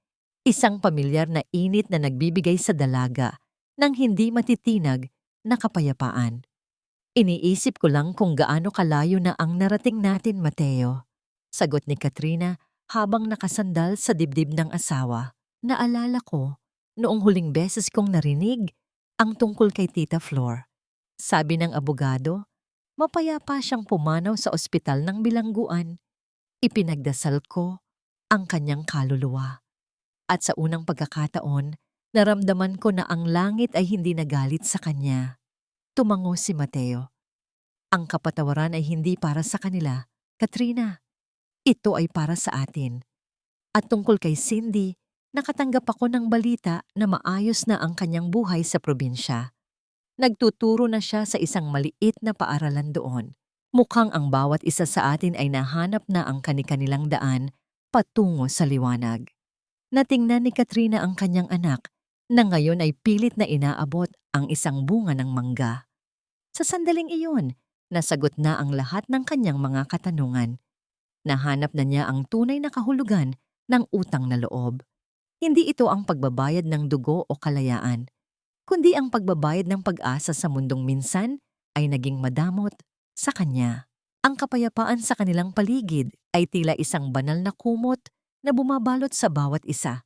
isang pamilyar na init na nagbibigay sa dalaga ng hindi matitinag na kapayapaan. Iniisip ko lang kung gaano kalayo na ang narating natin, Mateo. Sagot ni Katrina habang nakasandal sa dibdib ng asawa. Naalala ko noong huling beses kong narinig ang tungkol kay Tita Flor. Sabi ng abogado, mapayapa siyang pumanaw sa ospital ng bilangguan. Ipinagdasal ko ang kanyang kaluluwa. At sa unang pagkakataon, naramdaman ko na ang langit ay hindi nagalit sa kanya. Tumango si Mateo. Ang kapatawaran ay hindi para sa kanila, Katrina. Ito ay para sa atin. At tungkol kay Cindy, nakatanggap ako ng balita na maayos na ang kanyang buhay sa probinsya. Nagtuturo na siya sa isang maliit na paaralan doon. Mukhang ang bawat isa sa atin ay nahanap na ang kani-kanilang daan patungo sa liwanag. Natingnan ni Katrina ang kanyang anak na ngayon ay pilit na inaabot ang isang bunga ng mangga. Sa sandaling iyon, nasagot na ang lahat ng kanyang mga katanungan. Nahanap na niya ang tunay na kahulugan ng utang na loob. Hindi ito ang pagbabayad ng dugo o kalayaan, kundi ang pagbabayad ng pag-asa sa mundong minsan ay naging madamot sa kanya. Ang kapayapaan sa kanilang paligid ay tila isang banal na kumot na bumabalot sa bawat isa.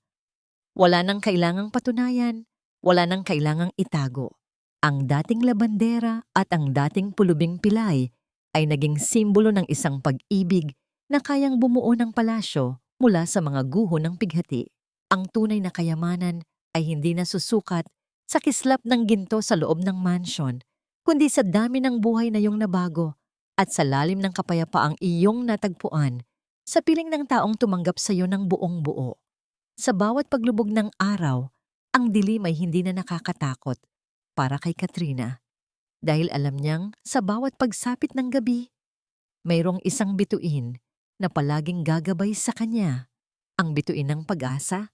Wala nang kailangang patunayan, wala nang kailangang itago. Ang dating labandera at ang dating pulubing pilay ay naging simbolo ng isang pag-ibig na kayang bumuo ng palasyo mula sa mga guho ng pighati. Ang tunay na kayamanan ay hindi nasusukat sa kislap ng ginto sa loob ng mansyon, kundi sa dami ng buhay na iyong nabago at sa lalim ng kapayapaang iyong natagpuan sa piling ng taong tumanggap sa iyo ng buong buo. Sa bawat paglubog ng araw, ang dilim ay hindi na nakakatakot para kay Katrina. Dahil alam niyang sa bawat pagsapit ng gabi, mayroong isang bituin na palaging gagabay sa kanya. Ang bituin ng pag-asa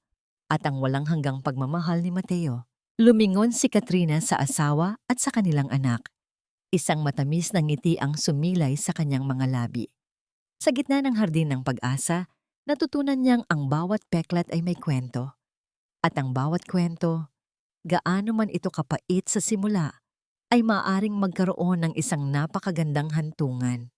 at ang walang hanggang pagmamahal ni Mateo. Lumingon si Katrina sa asawa at sa kanilang anak. Isang matamis na ngiti ang sumilay sa kanyang mga labi. Sa gitna ng hardin ng pag-asa, natutunan niyang ang bawat peklat ay may kwento. At ang bawat kwento, gaano man ito kapait sa simula, ay maaaring magkaroon ng isang napakagandang hantungan.